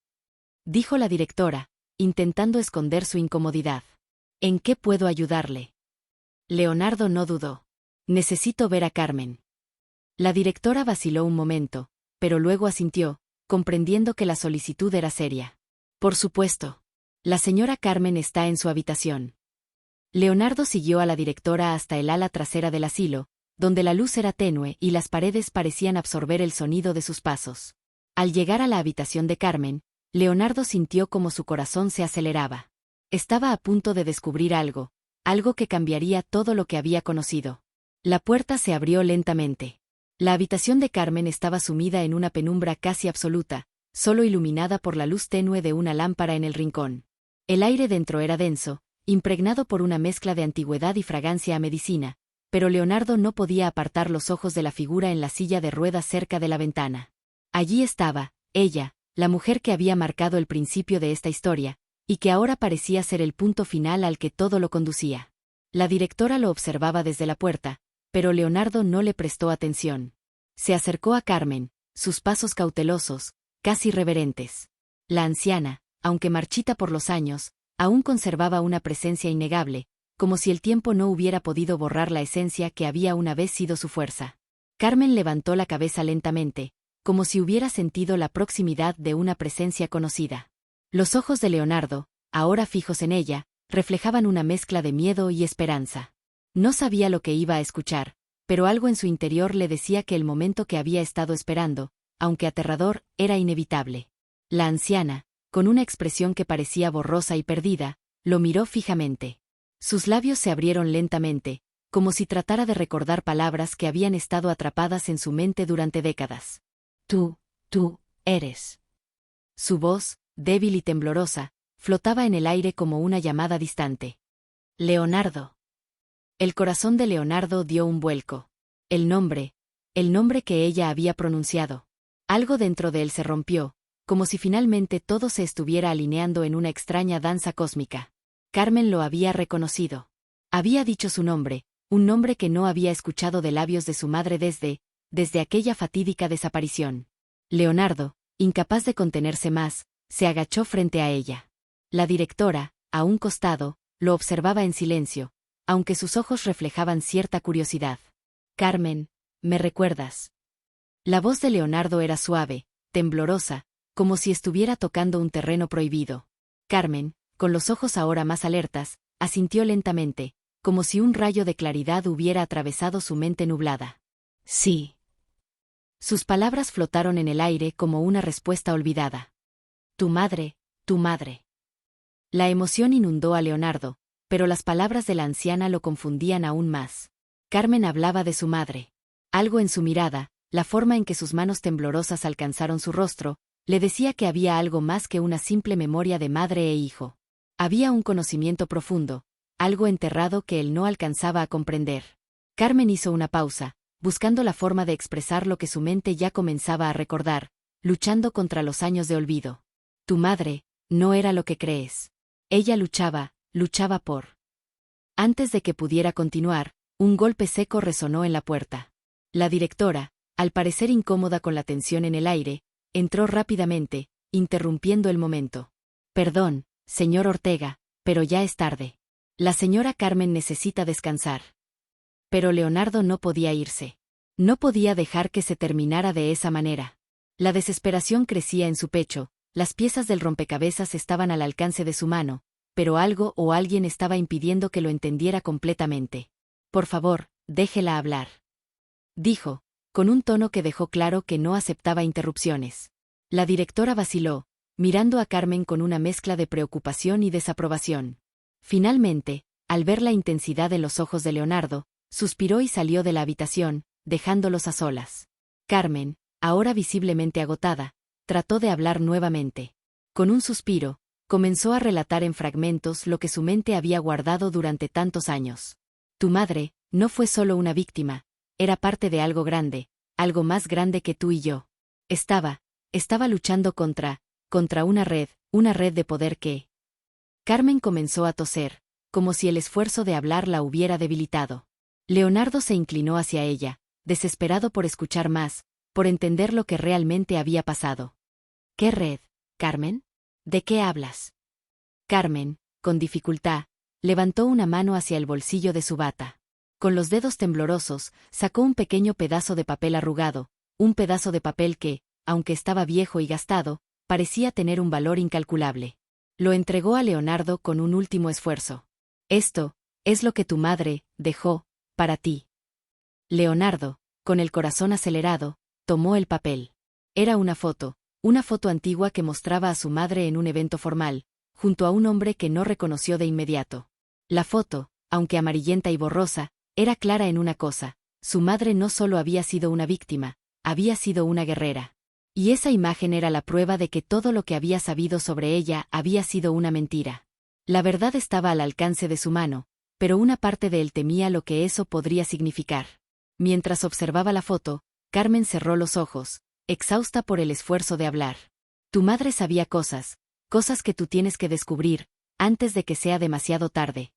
dijo la directora, intentando esconder su incomodidad. «¿En qué puedo ayudarle?» Leonardo no dudó. «Necesito ver a Carmen». La directora vaciló un momento, pero luego asintió, comprendiendo que la solicitud era seria. «Por supuesto. La señora Carmen está en su habitación». Leonardo siguió a la directora hasta el ala trasera del asilo, donde la luz era tenue y las paredes parecían absorber el sonido de sus pasos. Al llegar a la habitación de Carmen, Leonardo sintió como su corazón se aceleraba. Estaba a punto de descubrir algo que cambiaría todo lo que había conocido. La puerta se abrió lentamente. La habitación de Carmen estaba sumida en una penumbra casi absoluta, solo iluminada por la luz tenue de una lámpara en el rincón. El aire dentro era denso, impregnado por una mezcla de antigüedad y fragancia a medicina, pero Leonardo no podía apartar los ojos de la figura en la silla de ruedas cerca de la ventana. Allí estaba, ella, la mujer que había marcado el principio de esta historia, y que ahora parecía ser el punto final al que todo lo conducía. La directora lo observaba desde la puerta, pero Leonardo no le prestó atención. Se acercó a Carmen, sus pasos cautelosos, casi reverentes. La anciana, aunque marchita por los años, aún conservaba una presencia innegable, como si el tiempo no hubiera podido borrar la esencia que había una vez sido su fuerza. Carmen levantó la cabeza lentamente, como si hubiera sentido la proximidad de una presencia conocida. Los ojos de Leonardo, ahora fijos en ella, reflejaban una mezcla de miedo y esperanza. No sabía lo que iba a escuchar, pero algo en su interior le decía que el momento que había estado esperando, aunque aterrador, era inevitable. La anciana, con una expresión que parecía borrosa y perdida, lo miró fijamente. Sus labios se abrieron lentamente, como si tratara de recordar palabras que habían estado atrapadas en su mente durante décadas. Tú eres. Su voz, débil y temblorosa, flotaba en el aire como una llamada distante. Leonardo. El corazón de Leonardo dio un vuelco. El nombre que ella había pronunciado. Algo dentro de él se rompió, como si finalmente todo se estuviera alineando en una extraña danza cósmica. Carmen lo había reconocido. Había dicho su nombre, un nombre que no había escuchado de labios de su madre desde aquella fatídica desaparición. Leonardo, incapaz de contenerse más, se agachó frente a ella. La directora, a un costado, lo observaba en silencio, aunque sus ojos reflejaban cierta curiosidad. Carmen, ¿me recuerdas? La voz de Leonardo era suave, temblorosa, como si estuviera tocando un terreno prohibido. Carmen, con los ojos ahora más alertas, asintió lentamente, como si un rayo de claridad hubiera atravesado su mente nublada. Sí. Sus palabras flotaron en el aire como una respuesta olvidada. Tu madre, tu madre. La emoción inundó a Leonardo, pero las palabras de la anciana lo confundían aún más. Carmen hablaba de su madre. Algo en su mirada, la forma en que sus manos temblorosas alcanzaron su rostro, le decía que había algo más que una simple memoria de madre e hijo. Había un conocimiento profundo, algo enterrado que él no alcanzaba a comprender. Carmen hizo una pausa, buscando la forma de expresar lo que su mente ya comenzaba a recordar, luchando contra los años de olvido. Tu madre, no era lo que crees. Ella luchaba por. Antes de que pudiera continuar, un golpe seco resonó en la puerta. La directora, al parecer incómoda con la tensión en el aire, entró rápidamente, interrumpiendo el momento. Perdón, señor Ortega, pero ya es tarde. La señora Carmen necesita descansar. Pero Leonardo no podía irse. No podía dejar que se terminara de esa manera. La desesperación crecía en su pecho, las piezas del rompecabezas estaban al alcance de su mano, pero algo o alguien estaba impidiendo que lo entendiera completamente. Por favor, déjela hablar. Dijo, con un tono que dejó claro que no aceptaba interrupciones. La directora vaciló, mirando a Carmen con una mezcla de preocupación y desaprobación. Finalmente, al ver la intensidad en los ojos de Leonardo, suspiró y salió de la habitación, dejándolos a solas. Carmen, ahora visiblemente agotada, trató de hablar nuevamente. Con un suspiro, comenzó a relatar en fragmentos lo que su mente había guardado durante tantos años. Tu madre, no fue solo una víctima, era parte de algo grande, algo más grande que tú y yo. Estaba luchando contra una red de poder que... Carmen comenzó a toser, como si el esfuerzo de hablar la hubiera debilitado. Leonardo se inclinó hacia ella, desesperado por escuchar más, por entender lo que realmente había pasado. ¿Qué red, Carmen? ¿De qué hablas? Carmen, con dificultad, levantó una mano hacia el bolsillo de su bata. Con los dedos temblorosos, sacó un pequeño pedazo de papel arrugado, un pedazo de papel que, aunque estaba viejo y gastado, parecía tener un valor incalculable. Lo entregó a Leonardo con un último esfuerzo. Esto es lo que tu madre dejó para ti. Leonardo, con el corazón acelerado, tomó el papel. Era una foto antigua que mostraba a su madre en un evento formal, junto a un hombre que no reconoció de inmediato. La foto, aunque amarillenta y borrosa, era clara en una cosa: su madre no solo había sido una víctima, había sido una guerrera. Y esa imagen era la prueba de que todo lo que había sabido sobre ella había sido una mentira. La verdad estaba al alcance de su mano, pero una parte de él temía lo que eso podría significar. Mientras observaba la foto, Carmen cerró los ojos, exhausta por el esfuerzo de hablar. Tu madre sabía cosas que tú tienes que descubrir, antes de que sea demasiado tarde.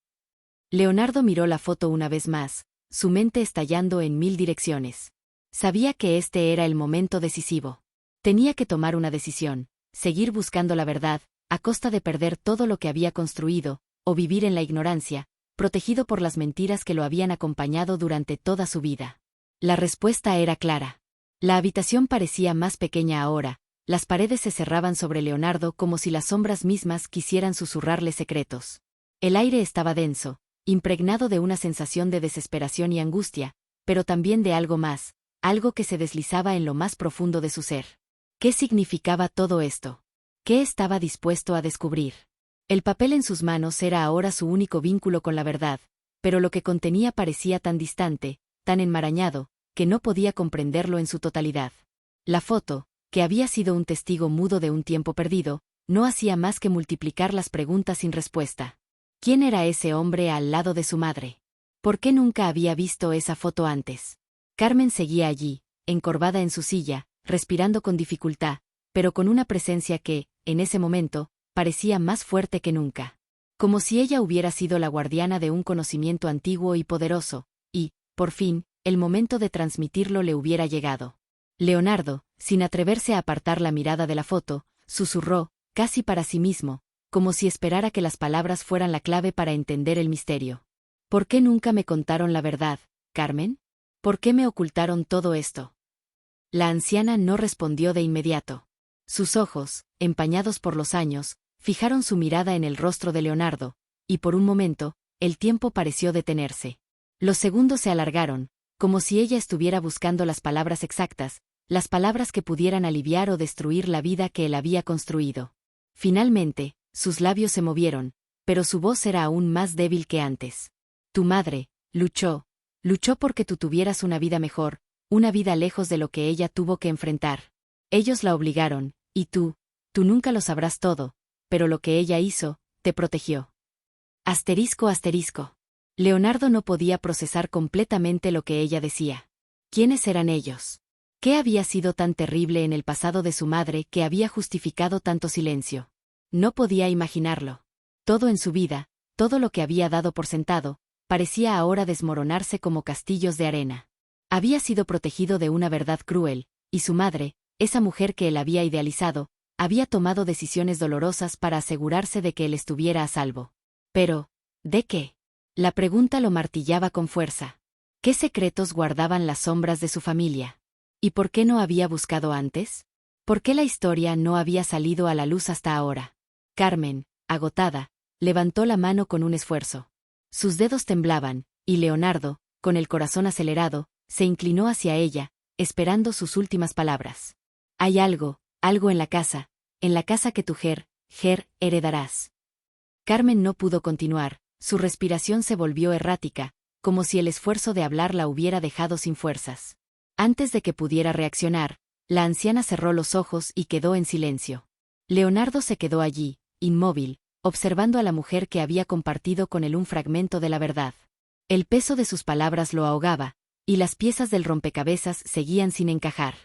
Leonardo miró la foto una vez más, su mente estallando en 1000 direcciones. Sabía que este era el momento decisivo. Tenía que tomar una decisión, seguir buscando la verdad, a costa de perder todo lo que había construido, o vivir en la ignorancia, protegido por las mentiras que lo habían acompañado durante toda su vida. La respuesta era clara. La habitación parecía más pequeña ahora, las paredes se cerraban sobre Leonardo como si las sombras mismas quisieran susurrarle secretos. El aire estaba denso, impregnado de una sensación de desesperación y angustia, pero también de algo más, algo que se deslizaba en lo más profundo de su ser. ¿Qué significaba todo esto? ¿Qué estaba dispuesto a descubrir? El papel en sus manos era ahora su único vínculo con la verdad, pero lo que contenía parecía tan distante, tan enmarañado, que no podía comprenderlo en su totalidad. La foto, que había sido un testigo mudo de un tiempo perdido, no hacía más que multiplicar las preguntas sin respuesta. ¿Quién era ese hombre al lado de su madre? ¿Por qué nunca había visto esa foto antes? Carmen seguía allí, encorvada en su silla, respirando con dificultad, pero con una presencia que, en ese momento, parecía más fuerte que nunca. Como si ella hubiera sido la guardiana de un conocimiento antiguo y poderoso, Por fin, el momento de transmitirlo le hubiera llegado. Leonardo, sin atreverse a apartar la mirada de la foto, susurró, casi para sí mismo, como si esperara que las palabras fueran la clave para entender el misterio. ¿Por qué nunca me contaron la verdad, Carmen? ¿Por qué me ocultaron todo esto? La anciana no respondió de inmediato. Sus ojos, empañados por los años, fijaron su mirada en el rostro de Leonardo, y por un momento, el tiempo pareció detenerse. Los segundos se alargaron, como si ella estuviera buscando las palabras exactas, las palabras que pudieran aliviar o destruir la vida que él había construido. Finalmente, sus labios se movieron, pero su voz era aún más débil que antes. Tu madre, luchó porque tú tuvieras una vida mejor, una vida lejos de lo que ella tuvo que enfrentar. Ellos la obligaron, y tú nunca lo sabrás todo, pero lo que ella hizo, te protegió. Asterisco asterisco. Leonardo no podía procesar completamente lo que ella decía. ¿Quiénes eran ellos? ¿Qué había sido tan terrible en el pasado de su madre que había justificado tanto silencio? No podía imaginarlo. Todo en su vida, todo lo que había dado por sentado, parecía ahora desmoronarse como castillos de arena. Había sido protegido de una verdad cruel, y su madre, esa mujer que él había idealizado, había tomado decisiones dolorosas para asegurarse de que él estuviera a salvo. Pero, ¿de qué? La pregunta lo martillaba con fuerza. ¿Qué secretos guardaban las sombras de su familia? ¿Y por qué no había buscado antes? ¿Por qué la historia no había salido a la luz hasta ahora? Carmen, agotada, levantó la mano con un esfuerzo. Sus dedos temblaban, y Leonardo, con el corazón acelerado, se inclinó hacia ella, esperando sus últimas palabras. Hay algo en la casa que tu Ger, heredarás. Carmen no pudo continuar, su respiración se volvió errática, como si el esfuerzo de hablar la hubiera dejado sin fuerzas. Antes de que pudiera reaccionar, la anciana cerró los ojos y quedó en silencio. Leonardo se quedó allí, inmóvil, observando a la mujer que había compartido con él un fragmento de la verdad. El peso de sus palabras lo ahogaba, y las piezas del rompecabezas seguían sin encajar.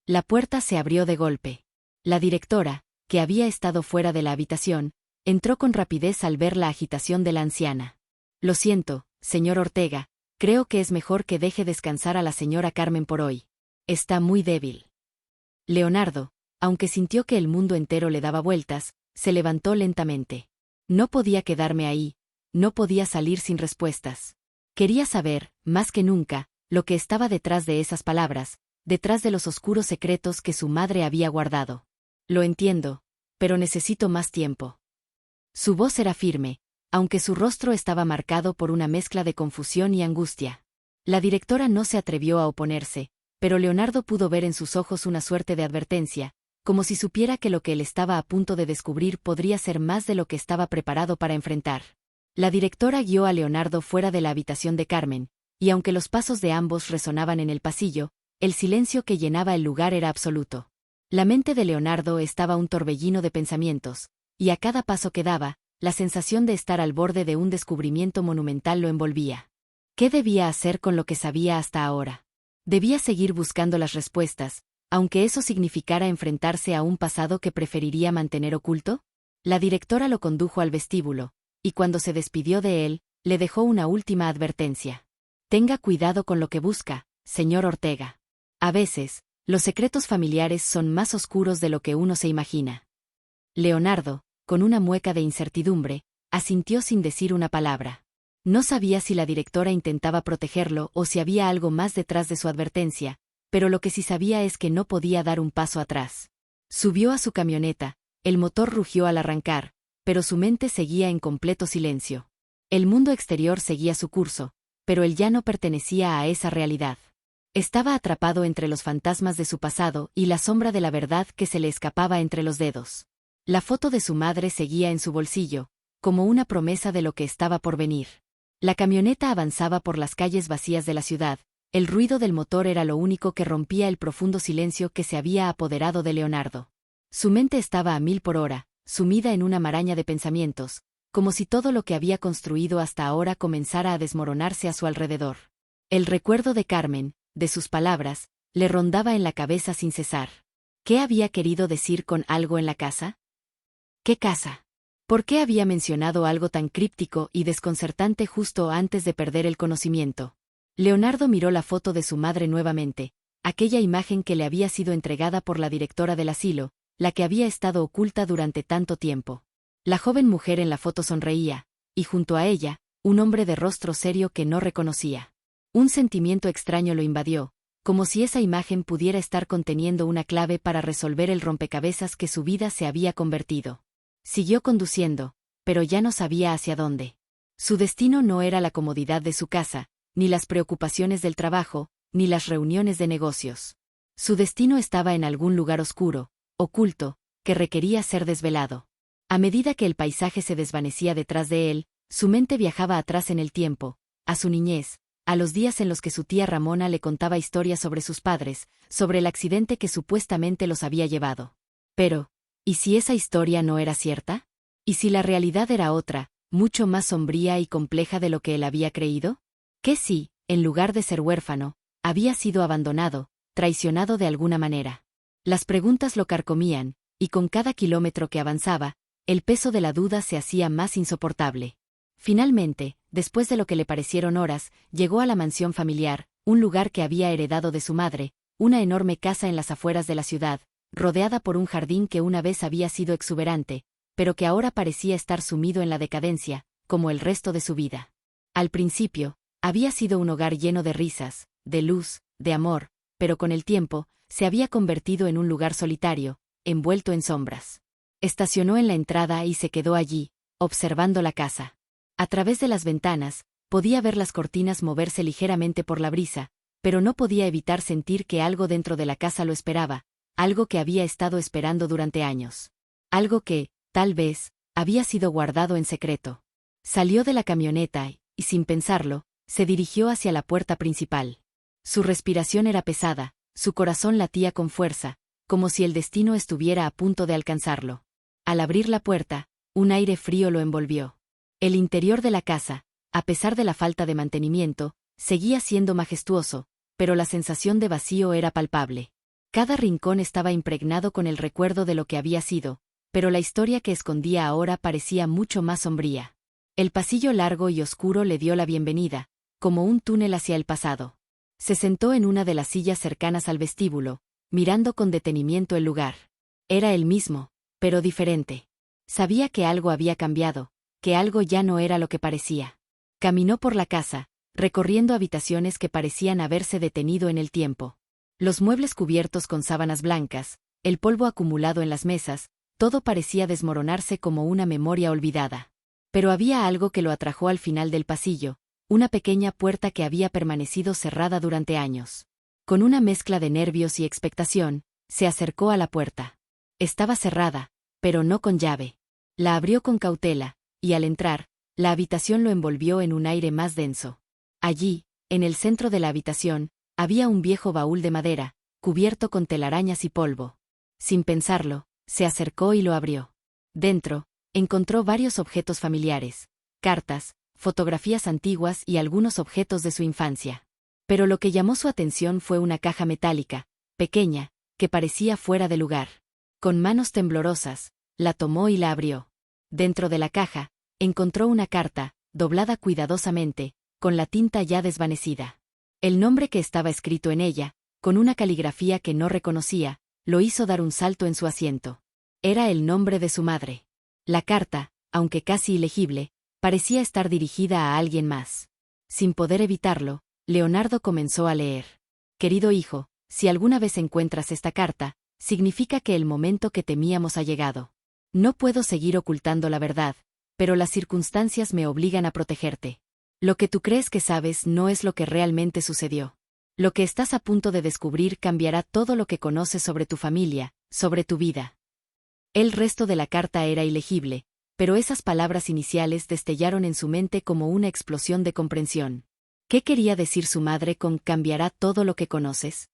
La puerta se abrió de golpe. La directora, que había estado fuera de la habitación, entró con rapidez al ver la agitación de la anciana. Lo siento, señor Ortega, creo que es mejor que deje descansar a la señora Carmen por hoy. Está muy débil. Leonardo, aunque sintió que el mundo entero le daba vueltas, se levantó lentamente. No podía quedarme ahí, no podía salir sin respuestas. Quería saber, más que nunca, lo que estaba detrás de esas palabras, detrás de los oscuros secretos que su madre había guardado. Lo entiendo, pero necesito más tiempo. Su voz era firme, aunque su rostro estaba marcado por una mezcla de confusión y angustia. La directora no se atrevió a oponerse, pero Leonardo pudo ver en sus ojos una suerte de advertencia, como si supiera que lo que él estaba a punto de descubrir podría ser más de lo que estaba preparado para enfrentar. La directora guió a Leonardo fuera de la habitación de Carmen, y aunque los pasos de ambos resonaban en el pasillo, el silencio que llenaba el lugar era absoluto. La mente de Leonardo estaba un torbellino de pensamientos, y a cada paso que daba, la sensación de estar al borde de un descubrimiento monumental lo envolvía. ¿Qué debía hacer con lo que sabía hasta ahora? Debía seguir buscando las respuestas, aunque eso significara enfrentarse a un pasado que preferiría mantener oculto. La directora lo condujo al vestíbulo, y cuando se despidió de él, le dejó una última advertencia. Tenga cuidado con lo que busca, señor Ortega. A veces, los secretos familiares son más oscuros de lo que uno se imagina. Leonardo, con una mueca de incertidumbre, asintió sin decir una palabra. No sabía si la directora intentaba protegerlo o si había algo más detrás de su advertencia, pero lo que sí sabía es que no podía dar un paso atrás. Subió a su camioneta, el motor rugió al arrancar, pero su mente seguía en completo silencio. El mundo exterior seguía su curso, pero él ya no pertenecía a esa realidad. Estaba atrapado entre los fantasmas de su pasado y la sombra de la verdad que se le escapaba entre los dedos. La foto de su madre seguía en su bolsillo, como una promesa de lo que estaba por venir. La camioneta avanzaba por las calles vacías de la ciudad, el ruido del motor era lo único que rompía el profundo silencio que se había apoderado de Leonardo. Su mente estaba a 1000 por hora, sumida en una maraña de pensamientos, como si todo lo que había construido hasta ahora comenzara a desmoronarse a su alrededor. El recuerdo de Carmen, de sus palabras, le rondaba en la cabeza sin cesar. ¿Qué había querido decir con algo en la casa? ¿Qué casa? ¿Por qué había mencionado algo tan críptico y desconcertante justo antes de perder el conocimiento? Leonardo miró la foto de su madre nuevamente, aquella imagen que le había sido entregada por la directora del asilo, la que había estado oculta durante tanto tiempo. La joven mujer en la foto sonreía, y junto a ella, un hombre de rostro serio que no reconocía. Un sentimiento extraño lo invadió, como si esa imagen pudiera estar conteniendo una clave para resolver el rompecabezas que su vida se había convertido. Siguió conduciendo, pero ya no sabía hacia dónde. Su destino no era la comodidad de su casa, ni las preocupaciones del trabajo, ni las reuniones de negocios. Su destino estaba en algún lugar oscuro, oculto, que requería ser desvelado. A medida que el paisaje se desvanecía detrás de él, su mente viajaba atrás en el tiempo, a su niñez, a los días en los que su tía Ramona le contaba historias sobre sus padres, sobre el accidente que supuestamente los había llevado. Pero, ¿y si esa historia no era cierta? ¿Y si la realidad era otra, mucho más sombría y compleja de lo que él había creído? ¿Qué si, en lugar de ser huérfano, había sido abandonado, traicionado de alguna manera? Las preguntas lo carcomían, y con cada kilómetro que avanzaba, el peso de la duda se hacía más insoportable. Finalmente, después de lo que le parecieron horas, llegó a la mansión familiar, un lugar que había heredado de su madre, una enorme casa en las afueras de la ciudad, rodeada por un jardín que una vez había sido exuberante, pero que ahora parecía estar sumido en la decadencia, como el resto de su vida. Al principio, había sido un hogar lleno de risas, de luz, de amor, pero con el tiempo, se había convertido en un lugar solitario, envuelto en sombras. Estacionó en la entrada y se quedó allí, observando la casa. A través de las ventanas, podía ver las cortinas moverse ligeramente por la brisa, pero no podía evitar sentir que algo dentro de la casa lo esperaba, algo que había estado esperando durante años. Algo que, tal vez, había sido guardado en secreto. Salió de la camioneta y, sin pensarlo, se dirigió hacia la puerta principal. Su respiración era pesada, su corazón latía con fuerza, como si el destino estuviera a punto de alcanzarlo. Al abrir la puerta, un aire frío lo envolvió. El interior de la casa, a pesar de la falta de mantenimiento, seguía siendo majestuoso, pero la sensación de vacío era palpable. Cada rincón estaba impregnado con el recuerdo de lo que había sido, pero la historia que escondía ahora parecía mucho más sombría. El pasillo largo y oscuro le dio la bienvenida, como un túnel hacia el pasado. Se sentó en una de las sillas cercanas al vestíbulo, mirando con detenimiento el lugar. Era el mismo, pero diferente. Sabía que algo había cambiado, que algo ya no era lo que parecía. Caminó por la casa, recorriendo habitaciones que parecían haberse detenido en el tiempo. Los muebles cubiertos con sábanas blancas, el polvo acumulado en las mesas, todo parecía desmoronarse como una memoria olvidada. Pero había algo que lo atrajo al final del pasillo, una pequeña puerta que había permanecido cerrada durante años. Con una mezcla de nervios y expectación, se acercó a la puerta. Estaba cerrada, pero no con llave. La abrió con cautela, y al entrar, la habitación lo envolvió en un aire más denso. Allí, en el centro de la habitación, había un viejo baúl de madera, cubierto con telarañas y polvo. Sin pensarlo, se acercó y lo abrió. Dentro, encontró varios objetos familiares, cartas, fotografías antiguas y algunos objetos de su infancia. Pero lo que llamó su atención fue una caja metálica, pequeña, que parecía fuera de lugar. Con manos temblorosas, la tomó y la abrió. Dentro de la caja, encontró una carta, doblada cuidadosamente, con la tinta ya desvanecida. El nombre que estaba escrito en ella, con una caligrafía que no reconocía, lo hizo dar un salto en su asiento. Era el nombre de su madre. La carta, aunque casi ilegible, parecía estar dirigida a alguien más. Sin poder evitarlo, Leonardo comenzó a leer. Querido hijo, si alguna vez encuentras esta carta, significa que el momento que temíamos ha llegado. No puedo seguir ocultando la verdad, pero las circunstancias me obligan a protegerte. Lo que tú crees que sabes no es lo que realmente sucedió. Lo que estás a punto de descubrir cambiará todo lo que conoces sobre tu familia, sobre tu vida. El resto de la carta era ilegible, pero esas palabras iniciales destellaron en su mente como una explosión de comprensión. ¿Qué quería decir su madre con cambiará todo lo que conoces?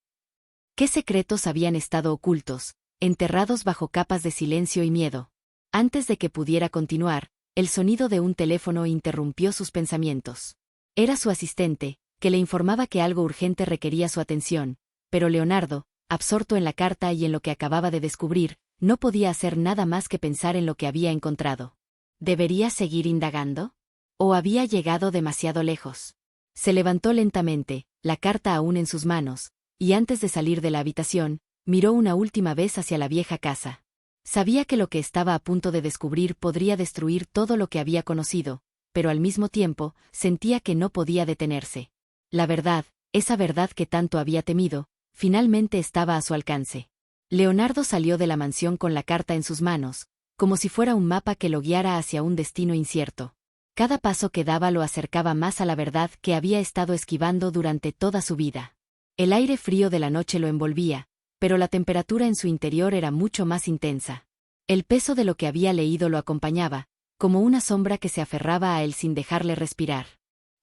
¿Qué secretos habían estado ocultos, enterrados bajo capas de silencio y miedo? Antes de que pudiera continuar, el sonido de un teléfono interrumpió sus pensamientos. Era su asistente, que le informaba que algo urgente requería su atención, pero Leonardo, absorto en la carta y en lo que acababa de descubrir, no podía hacer nada más que pensar en lo que había encontrado. ¿Debería seguir indagando? ¿O había llegado demasiado lejos? Se levantó lentamente, la carta aún en sus manos, y antes de salir de la habitación, miró una última vez hacia la vieja casa. Sabía que lo que estaba a punto de descubrir podría destruir todo lo que había conocido, pero al mismo tiempo, sentía que no podía detenerse. La verdad, esa verdad que tanto había temido, finalmente estaba a su alcance. Leonardo salió de la mansión con la carta en sus manos, como si fuera un mapa que lo guiara hacia un destino incierto. Cada paso que daba lo acercaba más a la verdad que había estado esquivando durante toda su vida. El aire frío de la noche lo envolvía, pero la temperatura en su interior era mucho más intensa. El peso de lo que había leído lo acompañaba, como una sombra que se aferraba a él sin dejarle respirar.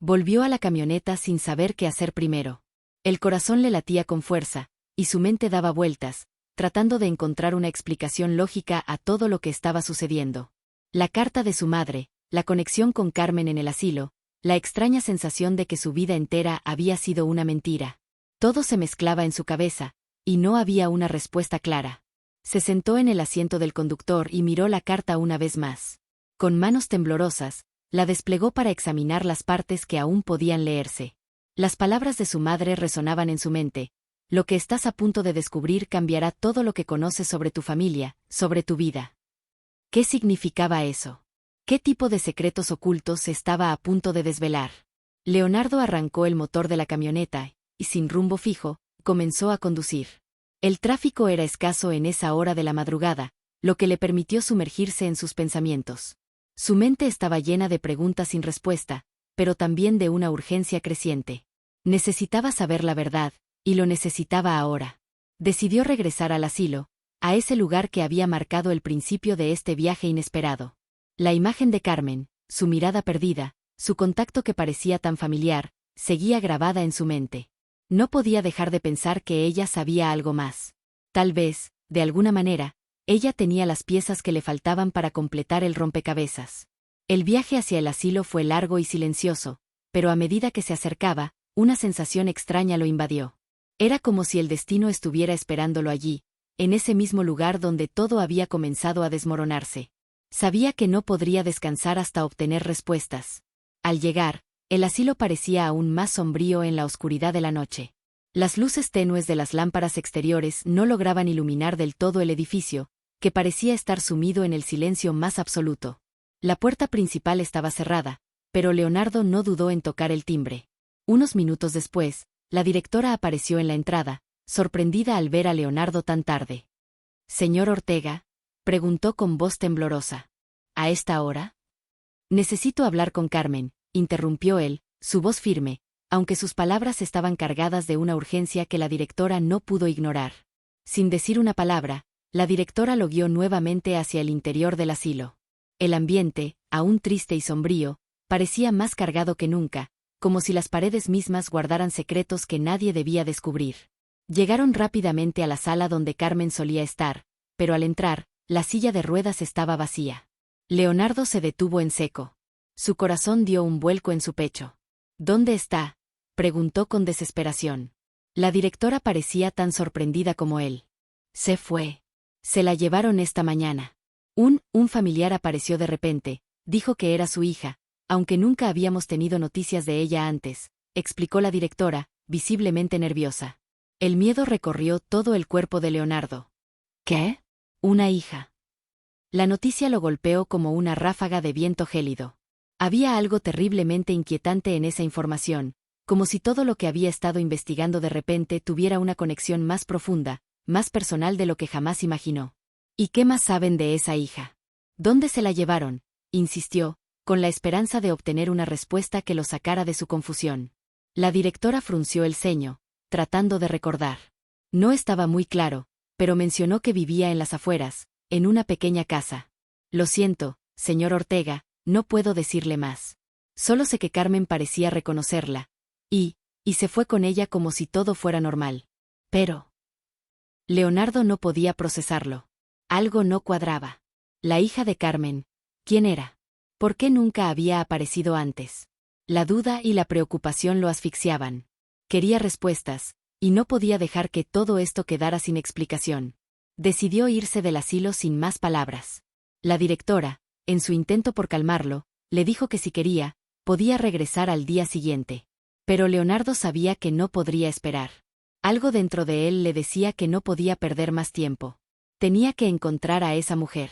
Volvió a la camioneta sin saber qué hacer primero. El corazón le latía con fuerza, y su mente daba vueltas, tratando de encontrar una explicación lógica a todo lo que estaba sucediendo. La carta de su madre, la conexión con Carmen en el asilo, la extraña sensación de que su vida entera había sido una mentira. Todo se mezclaba en su cabeza, y no había una respuesta clara. Se sentó en el asiento del conductor y miró la carta una vez más. Con manos temblorosas, la desplegó para examinar las partes que aún podían leerse. Las palabras de su madre resonaban en su mente. Lo que estás a punto de descubrir cambiará todo lo que conoces sobre tu familia, sobre tu vida. ¿Qué significaba eso? ¿Qué tipo de secretos ocultos se estaba a punto de desvelar? Leonardo arrancó el motor de la camioneta, y sin rumbo fijo, comenzó a conducir. El tráfico era escaso en esa hora de la madrugada, lo que le permitió sumergirse en sus pensamientos. Su mente estaba llena de preguntas sin respuesta, pero también de una urgencia creciente. Necesitaba saber la verdad, y lo necesitaba ahora. Decidió regresar al asilo, a ese lugar que había marcado el principio de este viaje inesperado. La imagen de Carmen, su mirada perdida, su contacto que parecía tan familiar, seguía grabada en su mente. No podía dejar de pensar que ella sabía algo más. Tal vez, de alguna manera, ella tenía las piezas que le faltaban para completar el rompecabezas. El viaje hacia el asilo fue largo y silencioso, pero a medida que se acercaba, una sensación extraña lo invadió. Era como si el destino estuviera esperándolo allí, en ese mismo lugar donde todo había comenzado a desmoronarse. Sabía que no podría descansar hasta obtener respuestas. Al llegar, el asilo parecía aún más sombrío en la oscuridad de la noche. Las luces tenues de las lámparas exteriores no lograban iluminar del todo el edificio, que parecía estar sumido en el silencio más absoluto. La puerta principal estaba cerrada, pero Leonardo no dudó en tocar el timbre. Unos minutos después, la directora apareció en la entrada, sorprendida al ver a Leonardo tan tarde. «Señor Ortega», preguntó con voz temblorosa. «¿A esta hora?» «Necesito hablar con Carmen», interrumpió él, su voz firme, aunque sus palabras estaban cargadas de una urgencia que la directora no pudo ignorar. Sin decir una palabra, la directora lo guió nuevamente hacia el interior del asilo. El ambiente, aún triste y sombrío, parecía más cargado que nunca, como si las paredes mismas guardaran secretos que nadie debía descubrir. Llegaron rápidamente a la sala donde Carmen solía estar, pero al entrar, la silla de ruedas estaba vacía. Leonardo se detuvo en seco. Su corazón dio un vuelco en su pecho. «¿Dónde está?», preguntó con desesperación. La directora parecía tan sorprendida como él. «Se fue. Se la llevaron esta mañana. Un familiar apareció de repente, dijo que era su hija, aunque nunca habíamos tenido noticias de ella antes», explicó la directora, visiblemente nerviosa. El miedo recorrió todo el cuerpo de Leonardo. «¿Qué? ¿Una hija?». La noticia lo golpeó como una ráfaga de viento gélido. Había algo terriblemente inquietante en esa información, como si todo lo que había estado investigando de repente tuviera una conexión más profunda, más personal de lo que jamás imaginó. «¿Y qué más saben de esa hija? ¿Dónde se la llevaron?», insistió, con la esperanza de obtener una respuesta que lo sacara de su confusión. La directora frunció el ceño, tratando de recordar. No estaba muy claro, pero mencionó que vivía en las afueras, en una pequeña casa. «Lo siento, señor Ortega, no puedo decirle más. Solo sé que Carmen parecía reconocerla, y se fue con ella como si todo fuera normal. Pero...». Leonardo no podía procesarlo. Algo no cuadraba. La hija de Carmen, ¿quién era? ¿Por qué nunca había aparecido antes? La duda y la preocupación lo asfixiaban. Quería respuestas, y no podía dejar que todo esto quedara sin explicación. Decidió irse del asilo sin más palabras. La directora, en su intento por calmarlo, le dijo que si quería, podía regresar al día siguiente. Pero Leonardo sabía que no podría esperar. Algo dentro de él le decía que no podía perder más tiempo. Tenía que encontrar a esa mujer.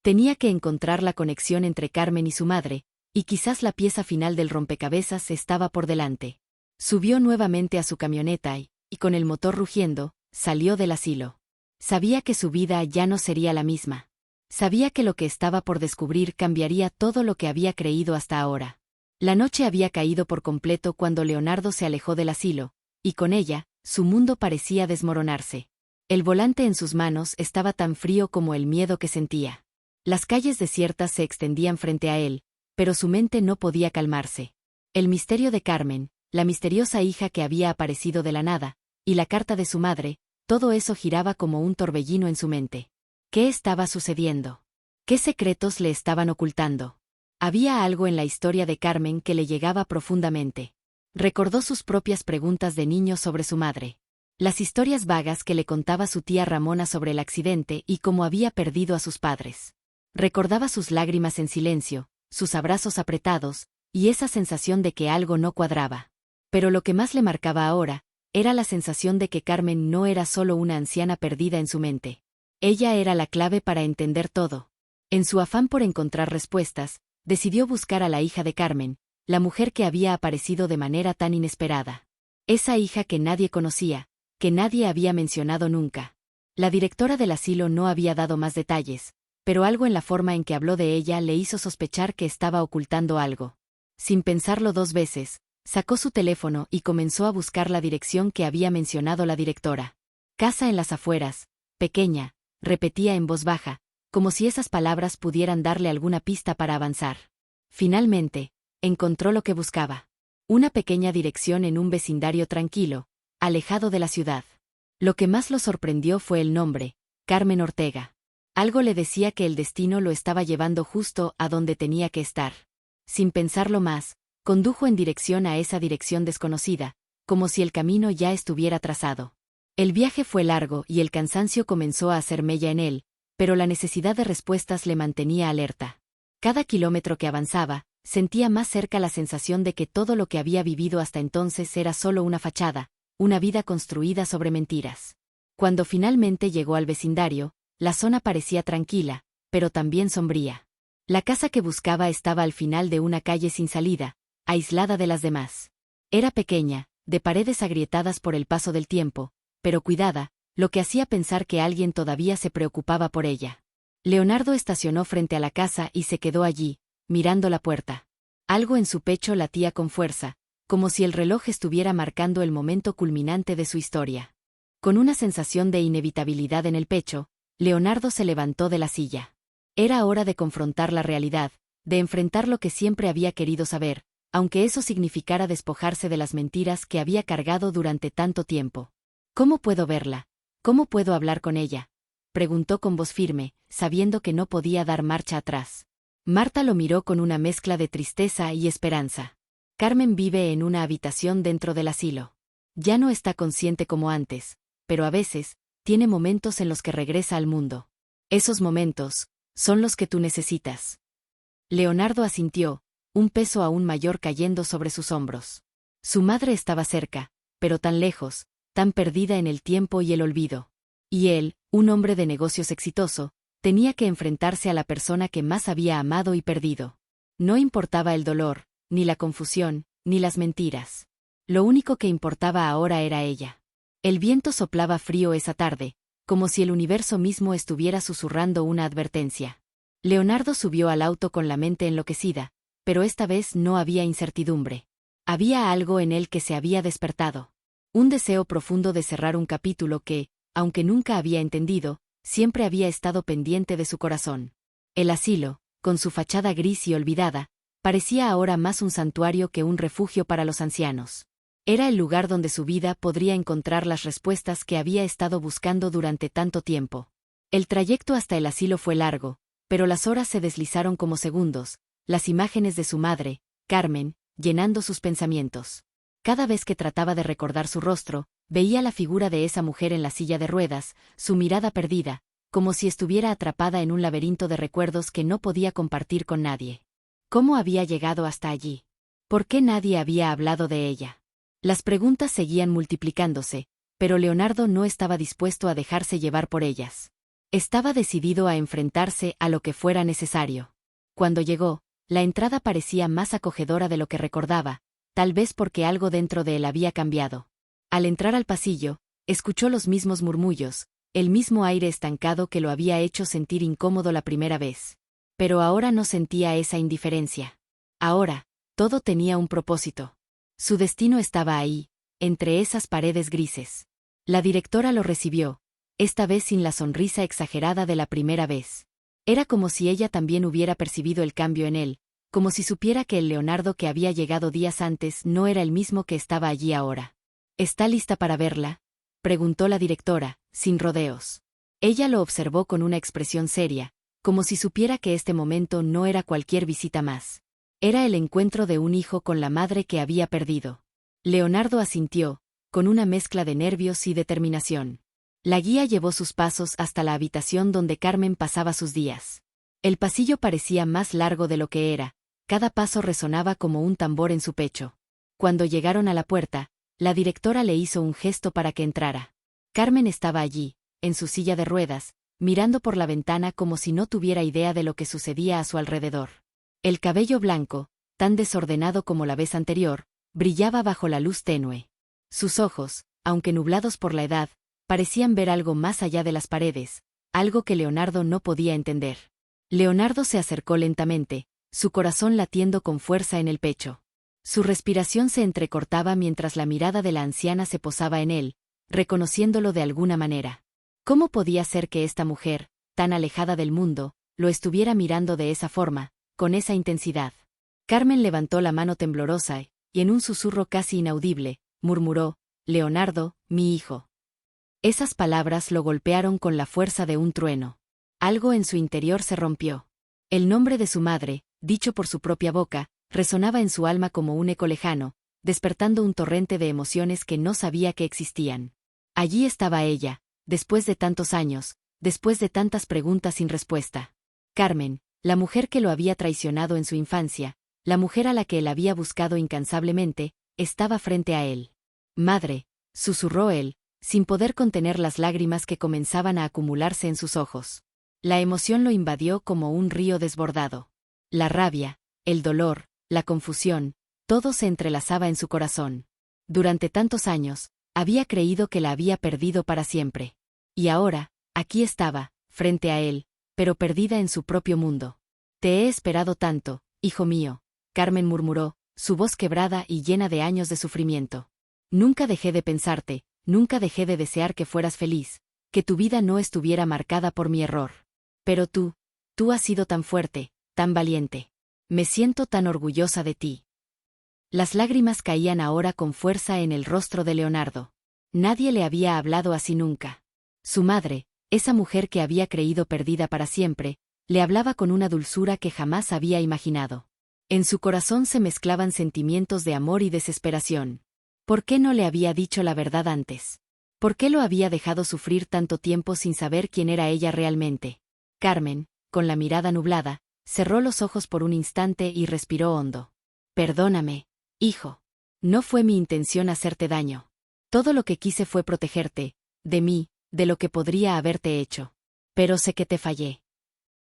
Tenía que encontrar la conexión entre Carmen y su madre, y quizás la pieza final del rompecabezas estaba por delante. Subió nuevamente a su camioneta y con el motor rugiendo, salió del asilo. Sabía que su vida ya no sería la misma. Sabía que lo que estaba por descubrir cambiaría todo lo que había creído hasta ahora. La noche había caído por completo cuando Leonardo se alejó del asilo, y con ella, su mundo parecía desmoronarse. El volante en sus manos estaba tan frío como el miedo que sentía. Las calles desiertas se extendían frente a él, pero su mente no podía calmarse. El misterio de Carmen, la misteriosa hija que había aparecido de la nada, y la carta de su madre, todo eso giraba como un torbellino en su mente. ¿Qué estaba sucediendo? ¿Qué secretos le estaban ocultando? Había algo en la historia de Carmen que le llegaba profundamente. Recordó sus propias preguntas de niño sobre su madre. Las historias vagas que le contaba su tía Ramona sobre el accidente y cómo había perdido a sus padres. Recordaba sus lágrimas en silencio, sus abrazos apretados, y esa sensación de que algo no cuadraba. Pero lo que más le marcaba ahora, era la sensación de que Carmen no era solo una anciana perdida en su mente. Ella era la clave para entender todo. En su afán por encontrar respuestas, decidió buscar a la hija de Carmen, la mujer que había aparecido de manera tan inesperada. Esa hija que nadie conocía, que nadie había mencionado nunca. La directora del asilo no había dado más detalles, pero algo en la forma en que habló de ella le hizo sospechar que estaba ocultando algo. Sin pensarlo dos veces, sacó su teléfono y comenzó a buscar la dirección que había mencionado la directora. Casa en las afueras, pequeña, repetía en voz baja, como si esas palabras pudieran darle alguna pista para avanzar. Finalmente, encontró lo que buscaba. Una pequeña dirección en un vecindario tranquilo, alejado de la ciudad. Lo que más lo sorprendió fue el nombre, Carmen Ortega. Algo le decía que el destino lo estaba llevando justo a donde tenía que estar. Sin pensarlo más, condujo en dirección a esa dirección desconocida, como si el camino ya estuviera trazado. El viaje fue largo y el cansancio comenzó a hacer mella en él, pero la necesidad de respuestas le mantenía alerta. Cada kilómetro que avanzaba, sentía más cerca la sensación de que todo lo que había vivido hasta entonces era solo una fachada, una vida construida sobre mentiras. Cuando finalmente llegó al vecindario, la zona parecía tranquila, pero también sombría. La casa que buscaba estaba al final de una calle sin salida, aislada de las demás. Era pequeña, de paredes agrietadas por el paso del tiempo, pero cuidada, lo que hacía pensar que alguien todavía se preocupaba por ella. Leonardo estacionó frente a la casa y se quedó allí, mirando la puerta. Algo en su pecho latía con fuerza, como si el reloj estuviera marcando el momento culminante de su historia. Con una sensación de inevitabilidad en el pecho, Leonardo se levantó de la silla. Era hora de confrontar la realidad, de enfrentar lo que siempre había querido saber, aunque eso significara despojarse de las mentiras que había cargado durante tanto tiempo. ¿Cómo puedo verla? ¿Cómo puedo hablar con ella?, preguntó con voz firme, sabiendo que no podía dar marcha atrás. Marta lo miró con una mezcla de tristeza y esperanza. Carmen vive en una habitación dentro del asilo. Ya no está consciente como antes, pero a veces, tiene momentos en los que regresa al mundo. Esos momentos, son los que tú necesitas. Leonardo asintió, un peso aún mayor cayendo sobre sus hombros. Su madre estaba cerca, pero tan lejos, tan perdida en el tiempo y el olvido. Y él, un hombre de negocios exitoso, tenía que enfrentarse a la persona que más había amado y perdido. No importaba el dolor, ni la confusión, ni las mentiras. Lo único que importaba ahora era ella. El viento soplaba frío esa tarde, como si el universo mismo estuviera susurrando una advertencia. Leonardo subió al auto con la mente enloquecida, pero esta vez no había incertidumbre. Había algo en él que se había despertado. Un deseo profundo de cerrar un capítulo que, aunque nunca había entendido, siempre había estado pendiente de su corazón. El asilo, con su fachada gris y olvidada, parecía ahora más un santuario que un refugio para los ancianos. Era el lugar donde su vida podría encontrar las respuestas que había estado buscando durante tanto tiempo. El trayecto hasta el asilo fue largo, pero las horas se deslizaron como segundos, las imágenes de su madre, Carmen, llenando sus pensamientos. Cada vez que trataba de recordar su rostro, veía la figura de esa mujer en la silla de ruedas, su mirada perdida, como si estuviera atrapada en un laberinto de recuerdos que no podía compartir con nadie. ¿Cómo había llegado hasta allí? ¿Por qué nadie había hablado de ella? Las preguntas seguían multiplicándose, pero Leonardo no estaba dispuesto a dejarse llevar por ellas. Estaba decidido a enfrentarse a lo que fuera necesario. Cuando llegó, la entrada parecía más acogedora de lo que recordaba, tal vez porque algo dentro de él había cambiado. Al entrar al pasillo, escuchó los mismos murmullos, el mismo aire estancado que lo había hecho sentir incómodo la primera vez. Pero ahora no sentía esa indiferencia. Ahora, todo tenía un propósito. Su destino estaba ahí, entre esas paredes grises. La directora lo recibió, esta vez sin la sonrisa exagerada de la primera vez. Era como si ella también hubiera percibido el cambio en él, como si supiera que el Leonardo que había llegado días antes no era el mismo que estaba allí ahora. ¿Está lista para verla?, preguntó la directora, sin rodeos. Ella lo observó con una expresión seria, como si supiera que este momento no era cualquier visita más. Era el encuentro de un hijo con la madre que había perdido. Leonardo asintió, con una mezcla de nervios y determinación. La guía llevó sus pasos hasta la habitación donde Carmen pasaba sus días. El pasillo parecía más largo de lo que era, cada paso resonaba como un tambor en su pecho. Cuando llegaron a la puerta, la directora le hizo un gesto para que entrara. Carmen estaba allí, en su silla de ruedas, mirando por la ventana como si no tuviera idea de lo que sucedía a su alrededor. El cabello blanco, tan desordenado como la vez anterior, brillaba bajo la luz tenue. Sus ojos, aunque nublados por la edad, parecían ver algo más allá de las paredes, algo que Leonardo no podía entender. Leonardo se acercó lentamente, su corazón latiendo con fuerza en el pecho. Su respiración se entrecortaba mientras la mirada de la anciana se posaba en él, reconociéndolo de alguna manera. ¿Cómo podía ser que esta mujer, tan alejada del mundo, lo estuviera mirando de esa forma, con esa intensidad? Carmen levantó la mano temblorosa y, en un susurro casi inaudible, murmuró: «Leonardo, mi hijo». Esas palabras lo golpearon con la fuerza de un trueno. Algo en su interior se rompió. El nombre de su madre, dicho por su propia boca, resonaba en su alma como un eco lejano, despertando un torrente de emociones que no sabía que existían. Allí estaba ella, después de tantos años, después de tantas preguntas sin respuesta. Carmen, la mujer que lo había traicionado en su infancia, la mujer a la que él había buscado incansablemente, estaba frente a él. «Madre», susurró él, sin poder contener las lágrimas que comenzaban a acumularse en sus ojos. La emoción lo invadió como un río desbordado. La rabia, el dolor, la confusión, todo se entrelazaba en su corazón. Durante tantos años, había creído que la había perdido para siempre. Y ahora, aquí estaba, frente a él, pero perdida en su propio mundo. «Te he esperado tanto, hijo mío», Carmen murmuró, su voz quebrada y llena de años de sufrimiento. «Nunca dejé de pensarte, nunca dejé de desear que fueras feliz, que tu vida no estuviera marcada por mi error. Pero tú has sido tan fuerte, tan valiente. Me siento tan orgullosa de ti». Las lágrimas caían ahora con fuerza en el rostro de Leonardo. Nadie le había hablado así nunca. Su madre, esa mujer que había creído perdida para siempre, le hablaba con una dulzura que jamás había imaginado. En su corazón se mezclaban sentimientos de amor y desesperación. ¿Por qué no le había dicho la verdad antes? ¿Por qué lo había dejado sufrir tanto tiempo sin saber quién era ella realmente? Carmen, con la mirada nublada, cerró los ojos por un instante y respiró hondo. «Perdóname, hijo. No fue mi intención hacerte daño. Todo lo que quise fue protegerte, de mí, de lo que podría haberte hecho. Pero sé que te fallé».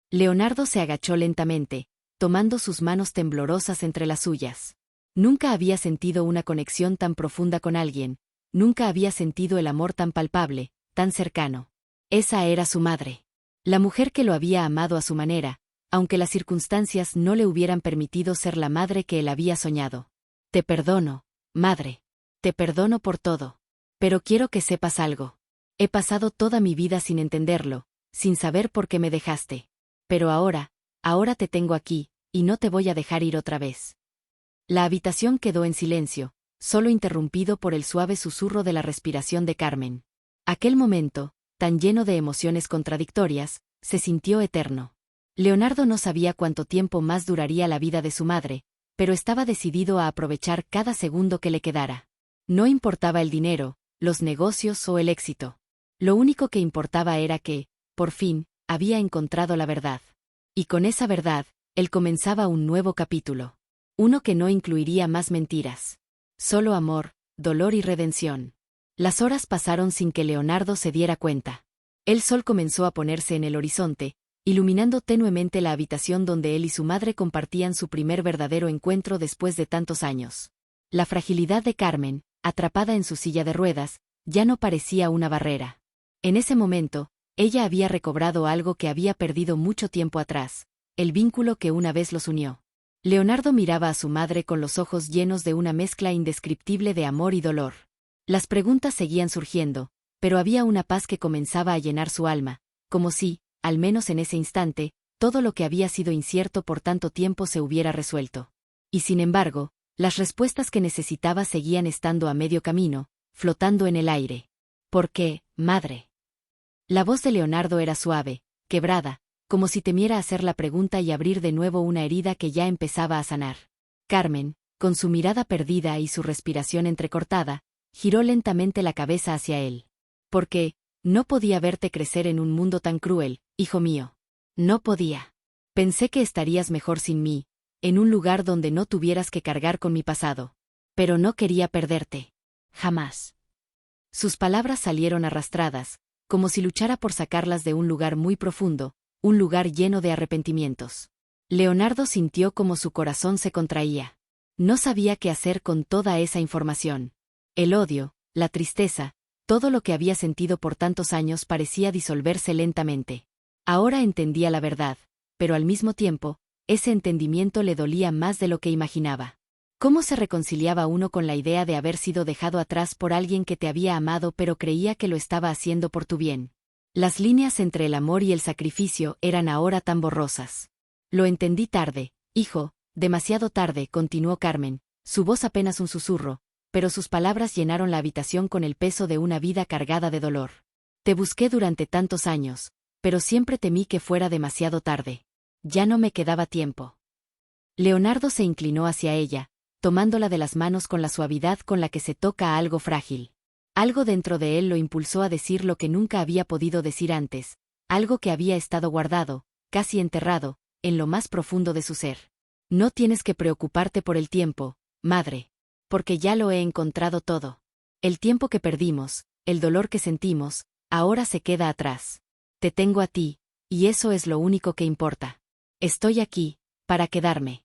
Leonardo se agachó lentamente, tomando sus manos temblorosas entre las suyas. Nunca había sentido una conexión tan profunda con alguien, nunca había sentido el amor tan palpable, tan cercano. Esa era su madre. La mujer que lo había amado a su manera, aunque las circunstancias no le hubieran permitido ser la madre que él había soñado. «Te perdono, madre. Te perdono por todo. Pero quiero que sepas algo. He pasado toda mi vida sin entenderlo, sin saber por qué me dejaste. Pero ahora te tengo aquí, y no te voy a dejar ir otra vez». La habitación quedó en silencio, solo interrumpido por el suave susurro de la respiración de Carmen. Aquel momento, tan lleno de emociones contradictorias, se sintió eterno. Leonardo no sabía cuánto tiempo más duraría la vida de su madre, pero estaba decidido a aprovechar cada segundo que le quedara. No importaba el dinero, los negocios o el éxito. Lo único que importaba era que, por fin, había encontrado la verdad. Y con esa verdad, él comenzaba un nuevo capítulo. Uno que no incluiría más mentiras. Solo amor, dolor y redención. Las horas pasaron sin que Leonardo se diera cuenta. El sol comenzó a ponerse en el horizonte, iluminando tenuemente la habitación donde él y su madre compartían su primer verdadero encuentro después de tantos años. La fragilidad de Carmen, atrapada en su silla de ruedas, ya no parecía una barrera. En ese momento, ella había recobrado algo que había perdido mucho tiempo atrás, el vínculo que una vez los unió. Leonardo miraba a su madre con los ojos llenos de una mezcla indescriptible de amor y dolor. Las preguntas seguían surgiendo, pero había una paz que comenzaba a llenar su alma, como si, al menos en ese instante, todo lo que había sido incierto por tanto tiempo se hubiera resuelto. Y sin embargo, las respuestas que necesitaba seguían estando a medio camino, flotando en el aire. ¿Por qué, madre? La voz de Leonardo era suave, quebrada, como si temiera hacer la pregunta y abrir de nuevo una herida que ya empezaba a sanar. Carmen, con su mirada perdida y su respiración entrecortada, giró lentamente la cabeza hacia él. ¿Por qué? No podía verte crecer en un mundo tan cruel, hijo mío. No podía. Pensé que estarías mejor sin mí, en un lugar donde no tuvieras que cargar con mi pasado. Pero no quería perderte. Jamás. Sus palabras salieron arrastradas, como si luchara por sacarlas de un lugar muy profundo, un lugar lleno de arrepentimientos. Leonardo sintió como su corazón se contraía. No sabía qué hacer con toda esa información. El odio, la tristeza, todo lo que había sentido por tantos años parecía disolverse lentamente. Ahora entendía la verdad, pero al mismo tiempo, ese entendimiento le dolía más de lo que imaginaba. ¿Cómo se reconciliaba uno con la idea de haber sido dejado atrás por alguien que te había amado pero creía que lo estaba haciendo por tu bien? Las líneas entre el amor y el sacrificio eran ahora tan borrosas. Lo entendí tarde, hijo, demasiado tarde, continuó Carmen, su voz apenas un susurro, pero sus palabras llenaron la habitación con el peso de una vida cargada de dolor. Te busqué durante tantos años, pero siempre temí que fuera demasiado tarde. Ya no me quedaba tiempo. Leonardo se inclinó hacia ella, tomándola de las manos con la suavidad con la que se toca a algo frágil. Algo dentro de él lo impulsó a decir lo que nunca había podido decir antes, algo que había estado guardado, casi enterrado, en lo más profundo de su ser. No tienes que preocuparte por el tiempo, madre, porque ya lo he encontrado todo. El tiempo que perdimos, el dolor que sentimos, ahora se queda atrás. Te tengo a ti, y eso es lo único que importa. Estoy aquí, para quedarme.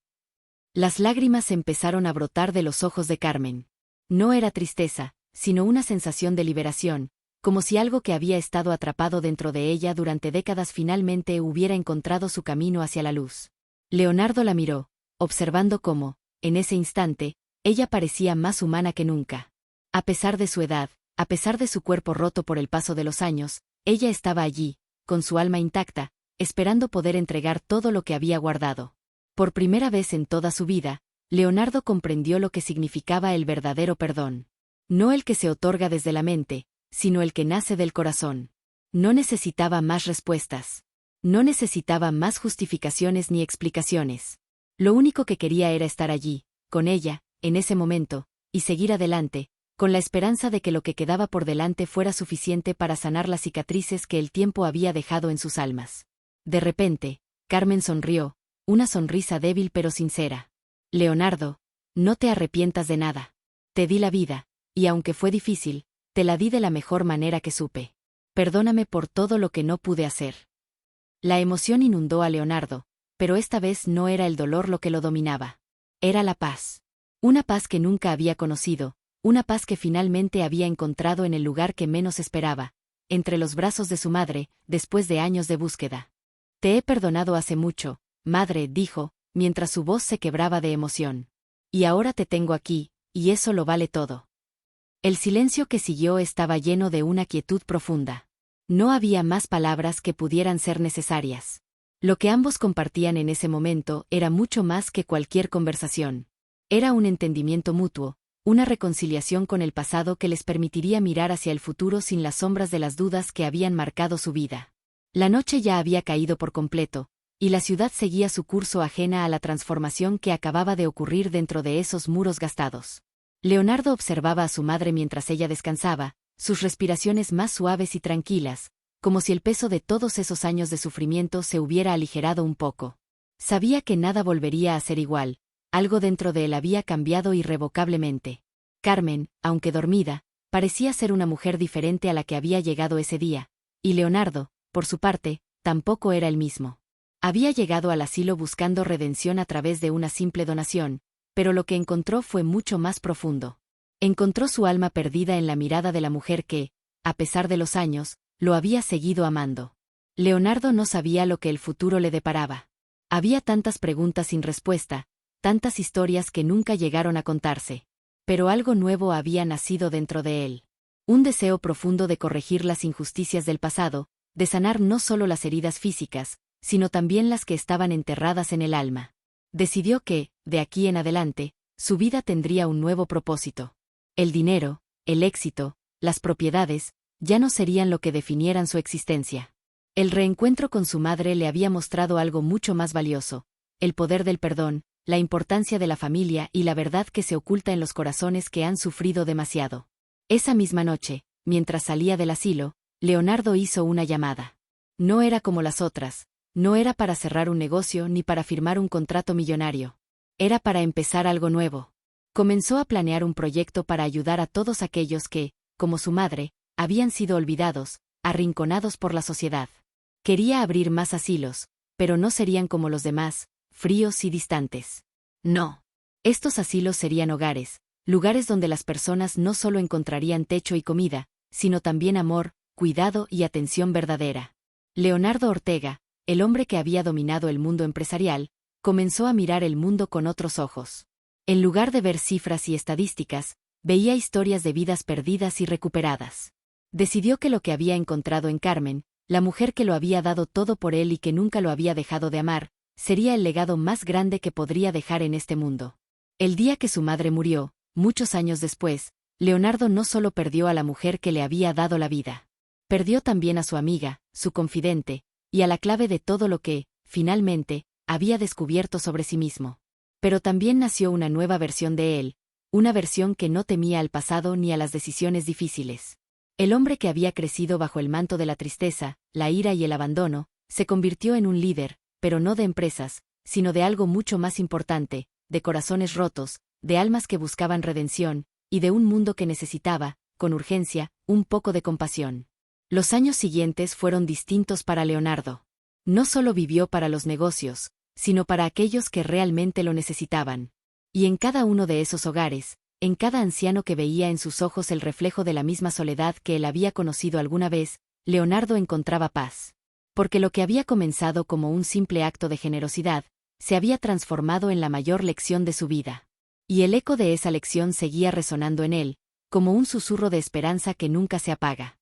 Las lágrimas empezaron a brotar de los ojos de Carmen. No era tristeza, sino una sensación de liberación, como si algo que había estado atrapado dentro de ella durante décadas finalmente hubiera encontrado su camino hacia la luz. Leonardo la miró, observando cómo, en ese instante, ella parecía más humana que nunca. A pesar de su edad, a pesar de su cuerpo roto por el paso de los años, ella estaba allí, con su alma intacta, esperando poder entregar todo lo que había guardado. Por primera vez en toda su vida, Leonardo comprendió lo que significaba el verdadero perdón. No el que se otorga desde la mente, sino el que nace del corazón. No necesitaba más respuestas. No necesitaba más justificaciones ni explicaciones. Lo único que quería era estar allí, con ella, en ese momento, y seguir adelante, con la esperanza de que lo que quedaba por delante fuera suficiente para sanar las cicatrices que el tiempo había dejado en sus almas. De repente, Carmen sonrió, una sonrisa débil pero sincera. Leonardo, no te arrepientas de nada. Te di la vida, y aunque fue difícil, te la di de la mejor manera que supe. Perdóname por todo lo que no pude hacer. La emoción inundó a Leonardo, pero esta vez no era el dolor lo que lo dominaba. Era la paz. Una paz que nunca había conocido, una paz que finalmente había encontrado en el lugar que menos esperaba, entre los brazos de su madre, después de años de búsqueda. Te he perdonado hace mucho, madre, dijo, mientras su voz se quebraba de emoción. Y ahora te tengo aquí, y eso lo vale todo. El silencio que siguió estaba lleno de una quietud profunda. No había más palabras que pudieran ser necesarias. Lo que ambos compartían en ese momento era mucho más que cualquier conversación. Era un entendimiento mutuo, una reconciliación con el pasado que les permitiría mirar hacia el futuro sin las sombras de las dudas que habían marcado su vida. La noche ya había caído por completo, y la ciudad seguía su curso ajena a la transformación que acababa de ocurrir dentro de esos muros gastados. Leonardo observaba a su madre mientras ella descansaba, sus respiraciones más suaves y tranquilas, como si el peso de todos esos años de sufrimiento se hubiera aligerado un poco. Sabía que nada volvería a ser igual, algo dentro de él había cambiado irrevocablemente. Carmen, aunque dormida, parecía ser una mujer diferente a la que había llegado ese día, y Leonardo, por su parte, tampoco era el mismo. Había llegado al asilo buscando redención a través de una simple donación, pero lo que encontró fue mucho más profundo. Encontró su alma perdida en la mirada de la mujer que, a pesar de los años, lo había seguido amando. Leonardo no sabía lo que el futuro le deparaba. Había tantas preguntas sin respuesta, tantas historias que nunca llegaron a contarse. Pero algo nuevo había nacido dentro de él. Un deseo profundo de corregir las injusticias del pasado, de sanar no solo las heridas físicas, sino también las que estaban enterradas en el alma. Decidió que, de aquí en adelante, su vida tendría un nuevo propósito. El dinero, el éxito, las propiedades, ya no serían lo que definieran su existencia. El reencuentro con su madre le había mostrado algo mucho más valioso: el poder del perdón, la importancia de la familia y la verdad que se oculta en los corazones que han sufrido demasiado. Esa misma noche, mientras salía del asilo, Leonardo hizo una llamada. No era como las otras, no era para cerrar un negocio ni para firmar un contrato millonario. Era para empezar algo nuevo. Comenzó a planear un proyecto para ayudar a todos aquellos que, como su madre, habían sido olvidados, arrinconados por la sociedad. Quería abrir más asilos, pero no serían como los demás, fríos y distantes. No. Estos asilos serían hogares, lugares donde las personas no solo encontrarían techo y comida, sino también amor, cuidado y atención verdadera. Leonardo Ortega, el hombre que había dominado el mundo empresarial, comenzó a mirar el mundo con otros ojos. En lugar de ver cifras y estadísticas, veía historias de vidas perdidas y recuperadas. Decidió que lo que había encontrado en Carmen, la mujer que lo había dado todo por él y que nunca lo había dejado de amar, sería el legado más grande que podría dejar en este mundo. El día que su madre murió, muchos años después, Leonardo no solo perdió a la mujer que le había dado la vida. Perdió también a su amiga, su confidente, y a la clave de todo lo que, finalmente, había descubierto sobre sí mismo. Pero también nació una nueva versión de él, una versión que no temía al pasado ni a las decisiones difíciles. El hombre que había crecido bajo el manto de la tristeza, la ira y el abandono, se convirtió en un líder, pero no de empresas, sino de algo mucho más importante, de corazones rotos, de almas que buscaban redención, y de un mundo que necesitaba, con urgencia, un poco de compasión. Los años siguientes fueron distintos para Leonardo. No solo vivió para los negocios, sino para aquellos que realmente lo necesitaban. Y en cada uno de esos hogares, en cada anciano que veía en sus ojos el reflejo de la misma soledad que él había conocido alguna vez, Leonardo encontraba paz. Porque lo que había comenzado como un simple acto de generosidad, se había transformado en la mayor lección de su vida. Y el eco de esa lección seguía resonando en él, como un susurro de esperanza que nunca se apaga.